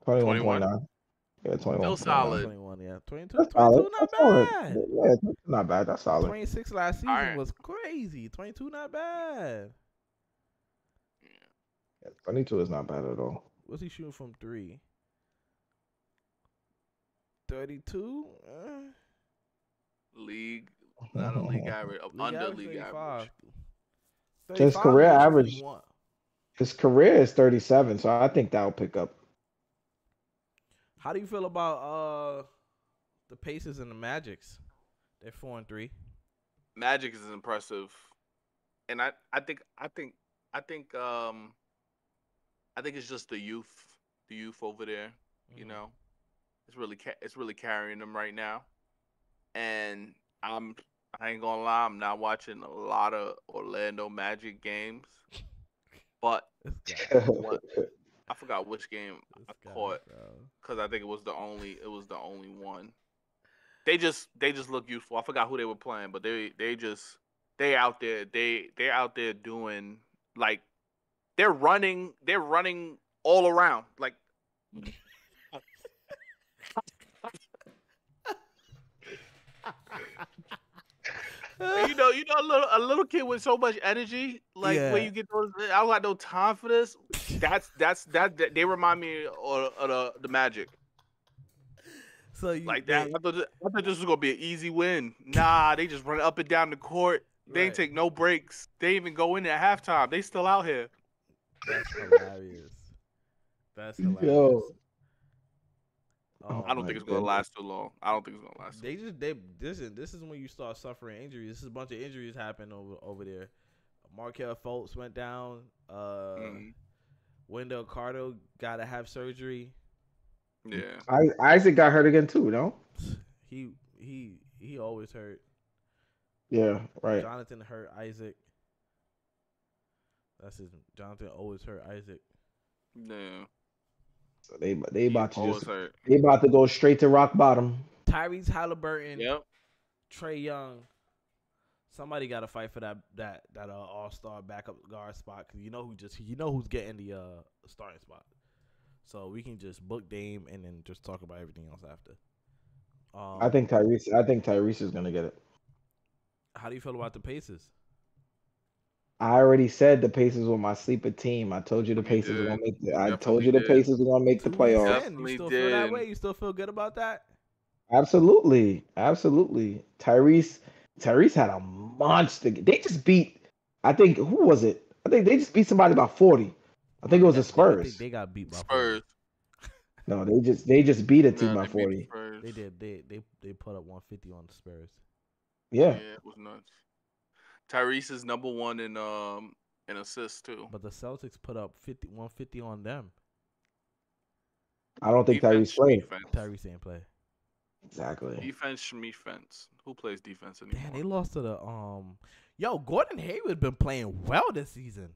21? 21.9. Yeah, 21. Still solid. 21, yeah. 22, That's 22 solid. not That's solid. bad. Yeah, that's not bad. That's solid. 26 last season Alright. was crazy. 22 not bad. Yeah, 22 is not bad at all. What's he shooting from 3? 32? League, not a league average, under league average. His career 35, average. 51. His career is 37, so I think that'll pick up. How do you feel about the Pacers and the Magics? They're 4-3. Magic is impressive, and I think it's just the youth over there. Mm-hmm. You know, it's really carrying them right now, and I ain't gonna lie, I'm not watching a lot of Orlando Magic games, but I forgot which game I caught because I think it was the only one. They just look youthful. I forgot who they were playing, but they out there doing like they're running all around like. You know, a little kid with so much energy, like when you get those, I don't got no time for this. That they remind me of the Magic. So you, like that. I thought this was gonna be an easy win. Nah, they just run up and down the court. They ain't take no breaks. They even go in at halftime. They still out here. That's hilarious. That's hilarious. Yo. I don't think it's gonna last too long. I don't think it's gonna last. This is when you start suffering injuries. This is a bunch of injuries happen over there. Markelle Fultz went down. Wendell Carter got to have surgery. Yeah. Isaac got hurt again too, no? He always hurt. Yeah, right. Jonathan hurt Isaac. That's his. Jonathan always hurt Isaac. Yeah. So they about to go straight to rock bottom. Tyrese Halliburton. Yep. Trae Young. Somebody got to fight for that all-star backup guard spot because you know who's getting the starting spot. So we can just book Dame and then just talk about everything else after. I think Tyrese is gonna get it. How do you feel about the Pacers? I already said the Pacers were my sleeper team. I told you the Pacers were gonna make the playoffs. Definitely you still feel that way? You still feel good about that? Absolutely. Tyrese had a monster. They just beat. I think who was it? I think they just beat somebody by 40. I think it was the Spurs. They got beat by Spurs. 40. No, they just beat a team by 40. They did. They put up 150 on the Spurs. Yeah, it was nuts. Tyrese is number one in assists too. But the Celtics put up 150 on them. I don't think Tyrese played. Tyrese didn't play. Exactly. Defense. Who plays defense anymore? Damn, they lost to the Yo, Gordon Hayward been playing well this season.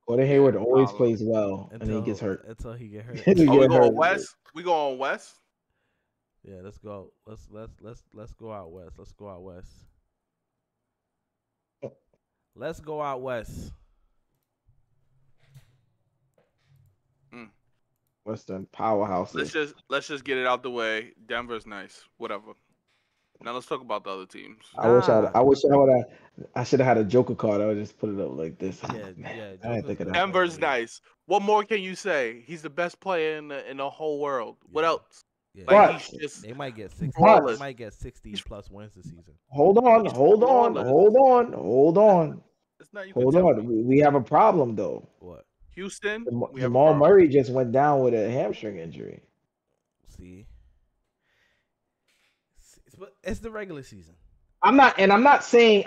Gordon Hayward always plays well, and he gets hurt. Until he get hurt. We going west. We going west. Yeah, let's go. Let's go out west. Let's go out west. Let's go out west. Western powerhouse. Let's just get it out the way. Denver's nice. Whatever. Now let's talk about the other teams. I should have had a Joker card. I would just put it up like this. Yeah. I didn't think of that. Denver's nice. What more can you say? He's the best player in the whole world. What else? Yeah. But they might get 60. But, they might get 60 plus wins this season. Hold on. We have a problem though. What? Houston. Jamal Murray just went down with a hamstring injury. See, It's the regular season. I'm not saying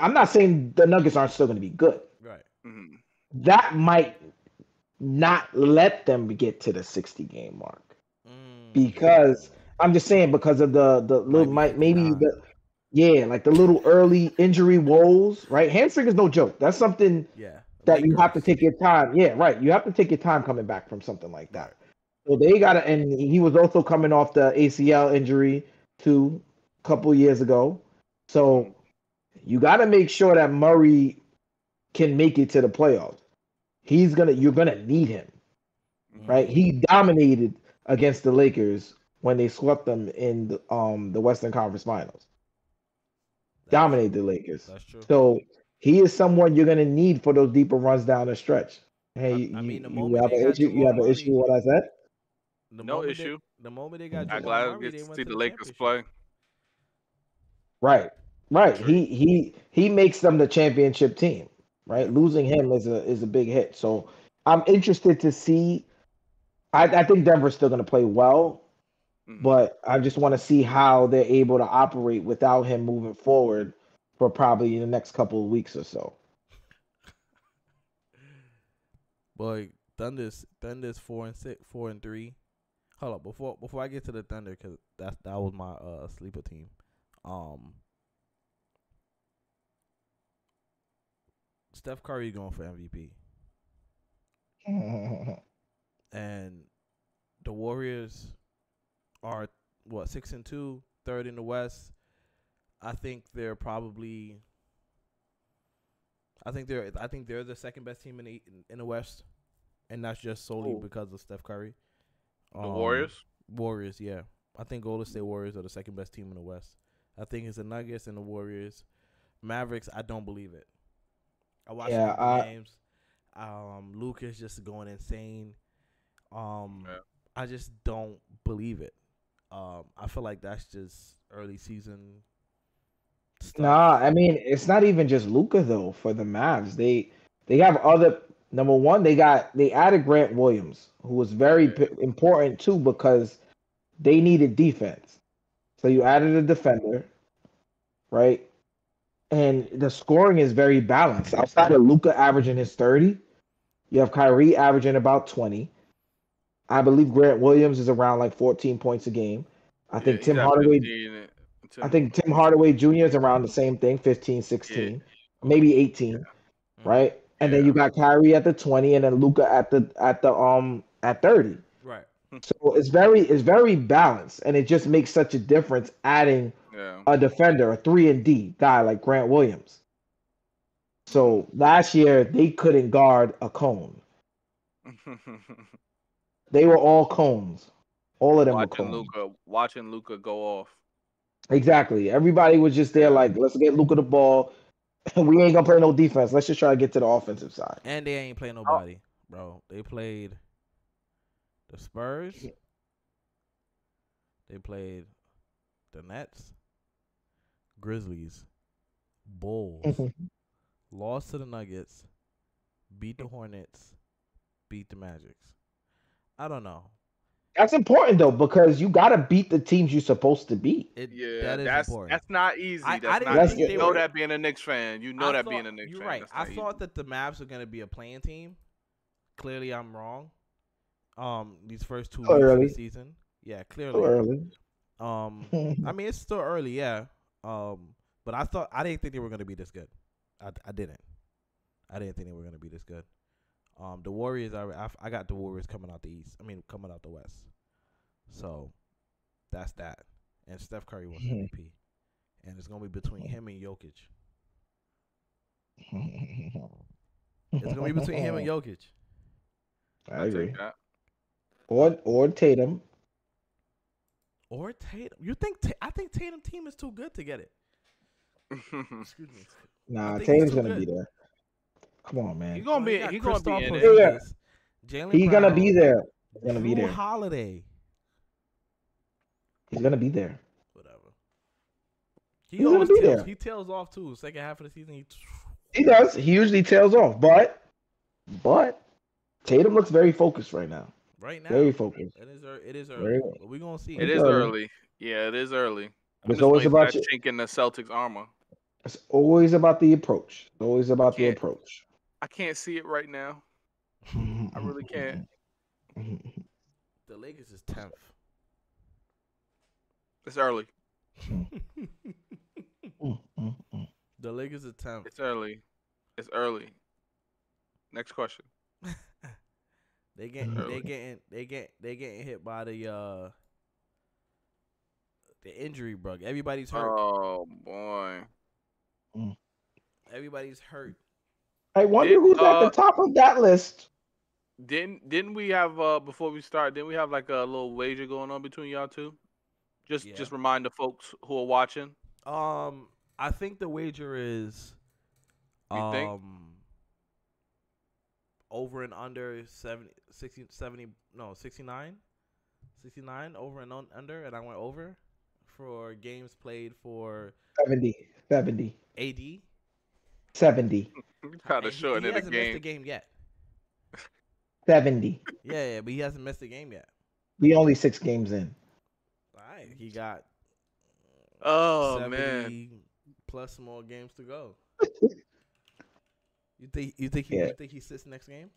the Nuggets aren't still going to be good. Right. Mhm. That might not let them get to the 60 game mark because I'm just saying because of the little maybe like the little early injury woes, right? Hamstring is no joke. That's something that you have to take your time. Yeah, right. You have to take your time coming back from something like that. So they got to, and he was also coming off the ACL injury too a couple years ago. So you got to make sure that Murray can make it to the playoffs. You're gonna need him, right? He dominated against the Lakers when they swept them in the Western Conference Finals. Dominated the Lakers. That's true. So he is someone you're gonna need for those deeper runs down the stretch. Hey, you have an issue. You have an issue with what I said? No issue. The moment they got I'm Jamal glad Murray, we they get to went see to the the Lakers championship. play. Right. True. He makes them the championship team. Right. Yeah. Losing him is a big hit. So I'm interested to see. I think Denver's still going to play well, but I just want to see how they're able to operate without him moving forward for probably the next couple of weeks or so. Boy, Thunder's 4-3. Hold up, before I get to the Thunder, because that was my sleeper team. Steph Curry going for MVP. And the Warriors are 6-2, third in the West. I think they're the second best team in the West, and that's just solely because of Steph Curry. The Warriors? Warriors, yeah. I think Golden State Warriors are the second best team in the West. I think it's the Nuggets and the Warriors. Mavericks, I don't believe it. I watched the games. Lucas just going insane. I just don't believe it. I feel like that's just early season stuff. Nah, I mean it's not even just Luka though for the Mavs. They have other. Number one, they added Grant Williams, who was very important too because they needed defense. So you added a defender, right? And the scoring is very balanced. Outside of Luka averaging his 30, you have Kyrie averaging about 20. I believe Grant Williams is around like 14 points a game. I think Tim Hardaway Jr. is around the same thing, 15, 16, maybe 18, right? And then you got Kyrie at the 20 and then Luka at 30. Right. So it's very balanced, and it just makes such a difference adding a defender, a 3-and-D guy like Grant Williams. So last year they couldn't guard a cone. They were all cones. All of them were cones. Watching Luka go off. Exactly. Everybody was just there like, let's get Luka the ball. We ain't gonna play no defense. Let's just try to get to the offensive side. And they ain't playing nobody, bro. They played the Spurs. They played the Nets, Grizzlies, Bulls, lost to the Nuggets, beat the Hornets, beat the Magics. I don't know. That's important though because you gotta beat the teams you're supposed to beat. That's not easy. You know that being a Knicks fan. You know that being a Knicks fan. You're right. I thought that the Mavs were gonna be a playing team. Clearly, I'm wrong. These first 2 weeks of the season, yeah, clearly. Too early. I mean, it's still early, yeah. But I didn't think they were gonna be this good. I didn't. I didn't think they were gonna be this good. The Warriors, I got the Warriors coming out the East. I mean, coming out the West. So, that's that. And Steph Curry was MVP. And it's going to be between him and Jokic. It's going to be between him and Jokic. I agree. Or Tatum. Or Tatum. I think Tatum team is too good to get it. Excuse me. Nah, Tatum's going to be there. Come on, man. He's gonna be in it. He's gonna be there. He's gonna be there. Holiday. He's gonna be there. Whatever. He always tails. He tails off too. Second half of the season, he does. He usually tails off, but Tatum looks very focused right now. Right now, very focused. It is early. But we're gonna see. It is early. Yeah, it is early. I'm It's just always waiting for about that you. chink in the Celtics armor. It's always about the approach. It's always about the Can't- approach. I can't see it right now. I really can't. The Lakers is 10th. It's early. The Lakers is 10th. It's early. It's early. Next question. They getting hit by the injury bug. Everybody's hurt. Oh boy. Everybody's hurt. I wonder who's at the top of that list. Didn't we have before we start? Didn't we have like a little wager going on between y'all two? Just remind the folks who are watching. I think the wager is You think? over and under 69 over and under, and I went over for games played for 70. AD. 70. Kind of short He in the hasn't missed a game. game yet. 70. Yeah, but he hasn't missed a game yet. We only 6 games in. All right, he got Oh 70 man. plus more games to go. You think he sits next game?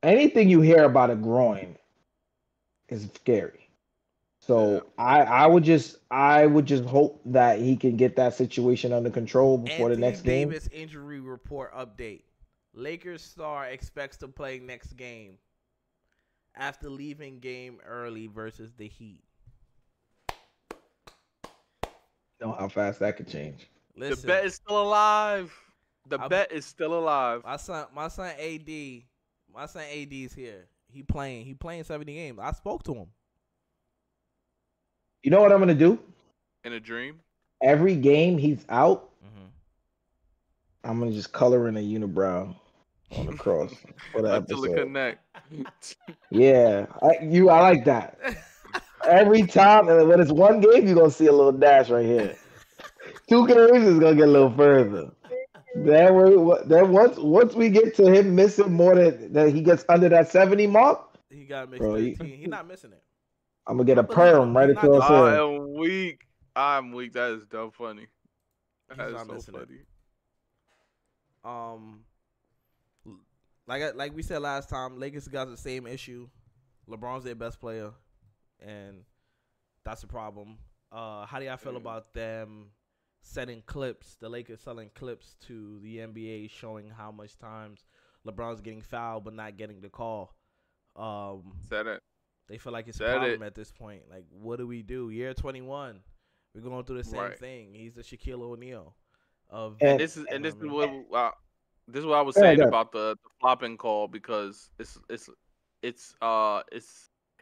Anything you hear about a groin is scary. So I would just hope that he can get that situation under control before the next game. Davis injury report update. Lakers star expects to play next game after leaving game early versus the Heat. Know how fast that could change. Listen, The bet is still alive. Bet is still alive. my son AD's here. He playing 70 games. I spoke to him. You know what I'm gonna do? In a dream. Every game he's out, Mm-hmm. I'm gonna just color in a unibrow on the cross for the Until it episode. connect. Yeah, I like that. Every time, and when it's one game, you're gonna see a little dash right here. 2 games is gonna get a little further. Then once we get to him missing more than that, he gets under that 70 mark. He got missed Bro, 13. He's not missing it. I'm gonna get a perm right He's not across doing here. I'm weak. I'm weak. That is dumb funny. He's That is not so missing it. funny. Like we said last time, Lakers got the same issue. LeBron's their best player, and that's a problem. How do y'all feel about them sending clips? The Lakers selling clips to the NBA showing how much times LeBron's getting fouled but not getting the call. Said it. They feel like it's a Said problem it. at this point. Like, what do we do? Year 21, we're going through the same Right. thing. He's the Shaquille O'Neal of. And- This is you know this what I is mean? what this is what I was Yeah, saying yeah. about the flopping call, because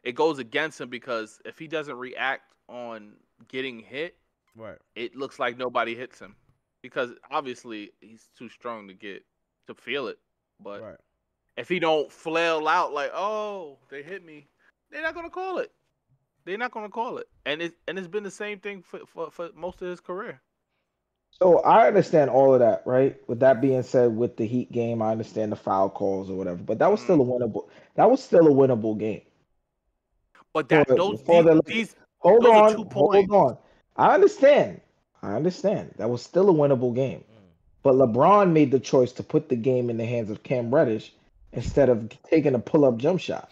it goes against him, because if he doesn't react on getting hit, Right. it looks like nobody hits him, because obviously he's too strong to feel it. But Right. if he don't flail out like, oh, they hit me, they're not gonna call it. They're not gonna call it, and it's been the same thing for most of his career. So I understand all of that, right? With that being said, with the Heat game, I understand the foul calls or whatever, but that was still a winnable. That was still a winnable game. But that For- those for the- these Hold those are on, 2 points. hold on. I understand. That was still a winnable game. But LeBron made the choice to put the game in the hands of Cam Reddish instead of taking a pull-up jump shot.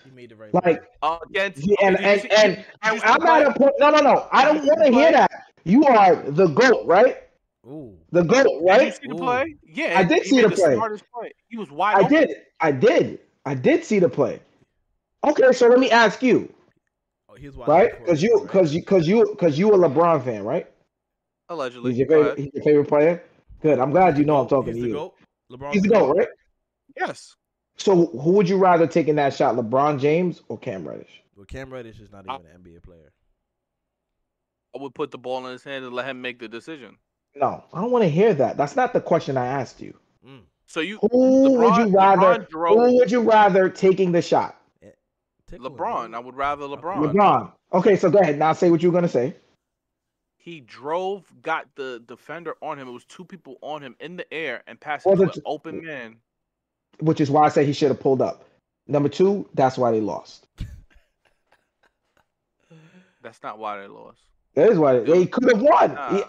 He made the right. Like, Against yeah, and did you see I'm the at a point. No. I don't want to hear that. You are the GOAT, right? Ooh. The GOAT, Did you right? see the Ooh. play? Yeah, I did he see made the play. smartest play. He was wide I open. did. I did see the play. Okay, so let me ask you, Oh, he's wide right? open for Because a you reason, a LeBron fan, right? Allegedly. He's your Go favorite. ahead. He's your favorite player. Good. I'm glad you know I'm talking He's to the you. GOAT. LeBron's He's the GOAT, right? Yes. So who would you rather take in that shot, LeBron James or Cam Reddish? Well, Cam Reddish is not even an NBA player. I would put the ball in his hand and let him make the decision. No, I don't want to hear that. That's not the question I asked you. So you Who would you rather? LeBron drove Who would you rather taking the shot? Tickle him, LeBron. bro. I would rather LeBron. LeBron. Okay, so go ahead. Now say what you were gonna say. He drove, got the defender on him. It was 2 people on him in the air and passed it Well, to the- an open man. Which is why I say he should have pulled up. Number 2, that's why they lost. That's not why they lost. That is why they could have won. Nah, it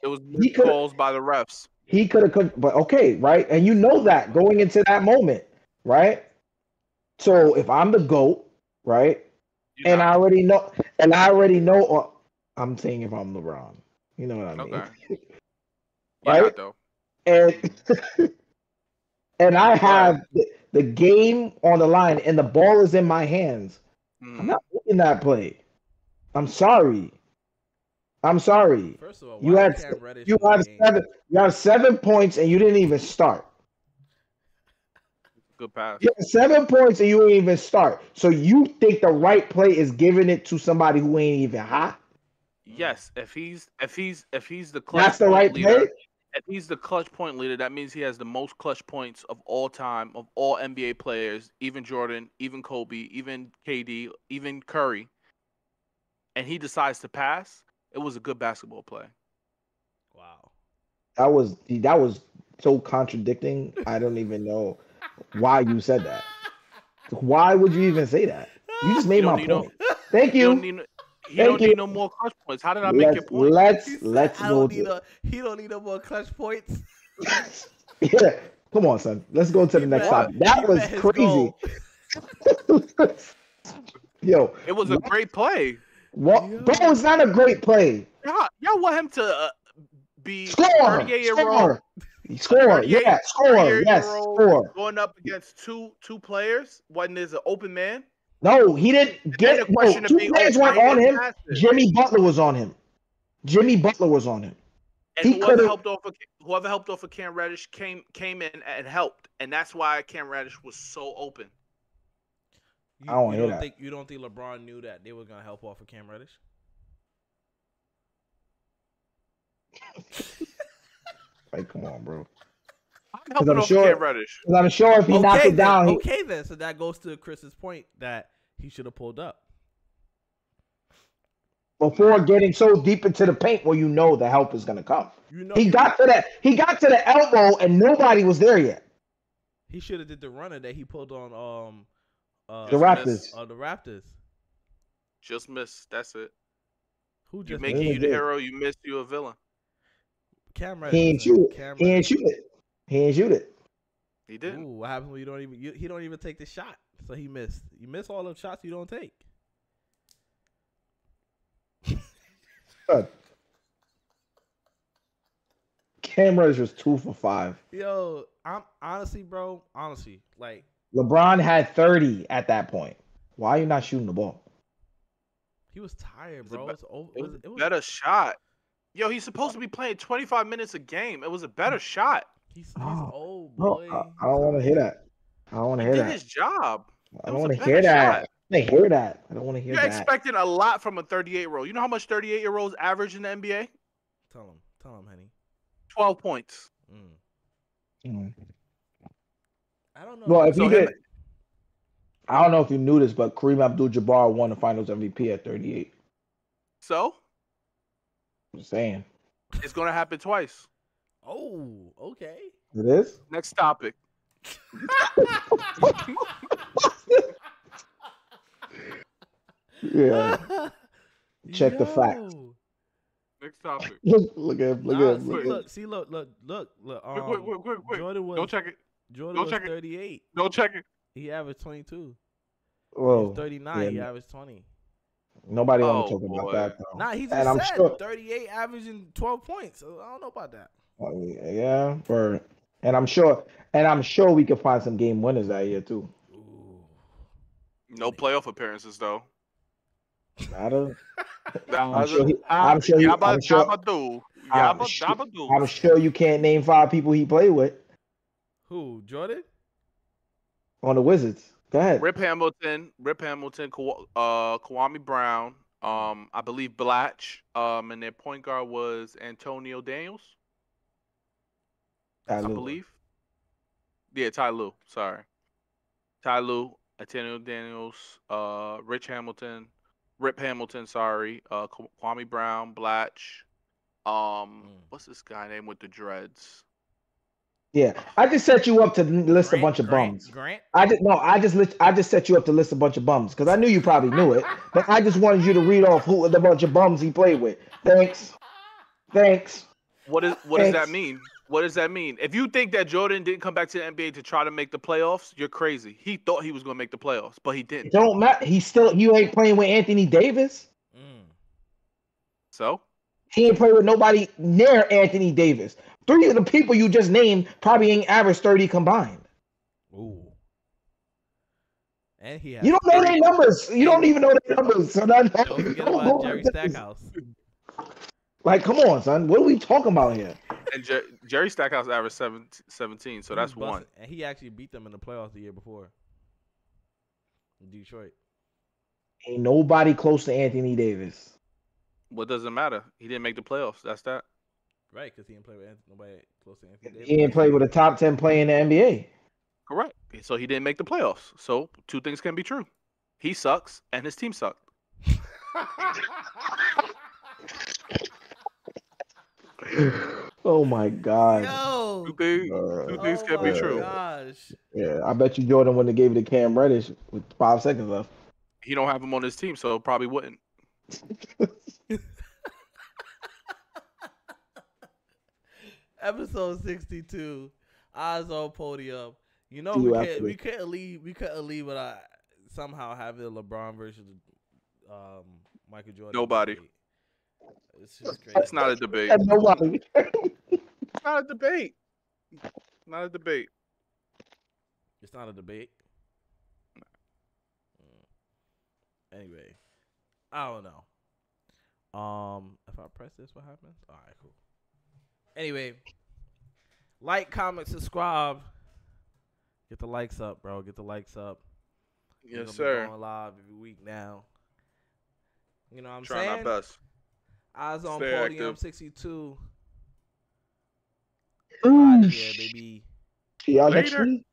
was he missed calls by the refs. He could have, but okay, right? And you know that going into that moment, right? So if I'm the GOAT, right? And I already know, or I'm saying if I'm LeBron, you know what I mean? Okay. Right? Though. And and I have the game on the line and the ball is in my hands. I'm not making that play. I'm sorry. First of all, You had 7 points and you didn't even start. Good pass. You had 7 points and you didn't even start. So you think the right play is giving it to somebody who ain't even hot? Yes, if he's the clutch That's the right leader, play. if he's the clutch point leader, that means he has the most clutch points of all time of all NBA players, even Jordan, even Kobe, even KD, even Curry. And he decides to pass. It was a good basketball play. Wow. That was so contradicting. I don't even know why you said that. Why would you even say that? You just made my point. Thank you. He don't need no more clutch points. How did I make your point? Let's go. He don't need no more clutch points. Yeah, come on, son. Let's go to the next topic. That was crazy. Yo, it was a great play. What? Yo. Bro, it's not a great play. Y'all want him to be score. 38-year-old. Score. Yeah, score. Yes, score. Going up against two players when there's an open man. No, he didn't get. No, 2 players weren't on him. Jimmy Butler was on him. And whoever helped off of Cam Reddish came in and helped, and that's why Cam Reddish was so open. I don't hear that. You don't think LeBron knew that they were gonna help off of Cam Reddish? Like, come on, bro. I'm helping off Cam Reddish. I'm sure if he knocked it down. Okay, then. So that goes to Chris's point that he should have pulled up before getting so deep into the paint where you know the help is gonna come. He got to the elbow and nobody was there yet. He should have did the runner that he pulled on the Raptors. The Raptors. Just missed. That's it. Who just making you the hero? You missed. You a villain. Cam Reddish. He ain't shoot it. He didn't. Ooh, what happens when you don't even? He don't even take the shot, so he missed. You miss all the shots you don't take. Cam Reddish was 2 for 5. Yo, I'm honestly, like LeBron had 30 at that point. Why are you not shooting the ball? He was tired, bro. It was a better shot. Yo, he's supposed to be playing 25 minutes a game. It was a better shot. He's old, boy. I don't want to hear that. I don't want to hear that. He did his job. I don't want to hear that. I don't want to hear that. You're expecting a lot from a 38-year-old. You know how much 38-year-olds average in the NBA? Tell him, honey. 12 points. I don't know. Well, if you did, I don't know if you knew this, but Kareem Abdul-Jabbar won the Finals MVP at 38. So? I'm saying. It's going to happen twice. Oh, okay. It is? Next topic. Yeah. Check the facts. Next topic. Look at him. Look. Quick. Jordan was, don't check it. Jordan was 38. Don't check it. He averaged 22. Whoa. 39. Yeah. He averaged 20. Nobody want to talk about that, though. Nah, he just said 38 averaging 12 points. So I don't know about that. Yeah, and I'm sure we could find some game winners that year too. Ooh. No playoff appearances though. I'm sure you can't name 5 people he played with. Who? Jordan? On the Wizards. Go ahead. Rip Hamilton, Kwame Brown, I believe Blatch, and their point guard was Antonio Daniels. I believe. Yeah, Ty Lue. Sorry. Ty Lue, Antonio Daniels, Rip Hamilton, Kwame Brown, Blatch. What's this guy named with the dreads? Yeah, I just set you up to list a bunch of bums. Grant. I just set you up to list a bunch of bums because I knew you probably knew it, but I just wanted you to read off who the bunch of bums he played with. Thanks. What does that mean? What does that mean? If you think that Jordan didn't come back to the NBA to try to make the playoffs, you're crazy. He thought he was going to make the playoffs, but he didn't. It don't matter. You ain't playing with Anthony Davis. So? He ain't playing with nobody near Anthony Davis. 3 of the people you just named probably ain't average 30 combined. Ooh. And you don't know their numbers. You don't even know their numbers. So don't forget about Jerry Stackhouse. Like, come on, son. What are we talking about here? And Jerry Stackhouse averaged 17, so that's one. And he actually beat them in the playoffs the year before. In Detroit. Ain't nobody close to Anthony Davis. What does it matter? He didn't make the playoffs. That's that. Right, because he didn't play with nobody close to Anthony Davis. He didn't play with a top 10 player in the NBA. Correct. So he didn't make the playoffs. So 2 things can be true. He sucks, and his team sucked. Oh my God! Yo, 2 things can be true. Gosh. Yeah, I bet you Jordan wouldn't have gave it to Cam Reddish with 5 seconds left. He don't have him on his team, so probably wouldn't. Episode 62, Eyes on Podium. You know we couldn't leave without somehow having LeBron versus Michael Jordan. Nobody. It's just crazy. It's not a debate. Nobody. It's not a debate. Not a debate. It's not a debate. Anyway, I don't know. If I press this, what happens? All right, cool. Anyway, like, comment, subscribe. Get the likes up, bro. Get the likes up. Yes, sir. Going live every week now. You know what I'm saying? Trying our best. Eyes on Stay Podium active. 62. Out of here, baby. See y'all next week.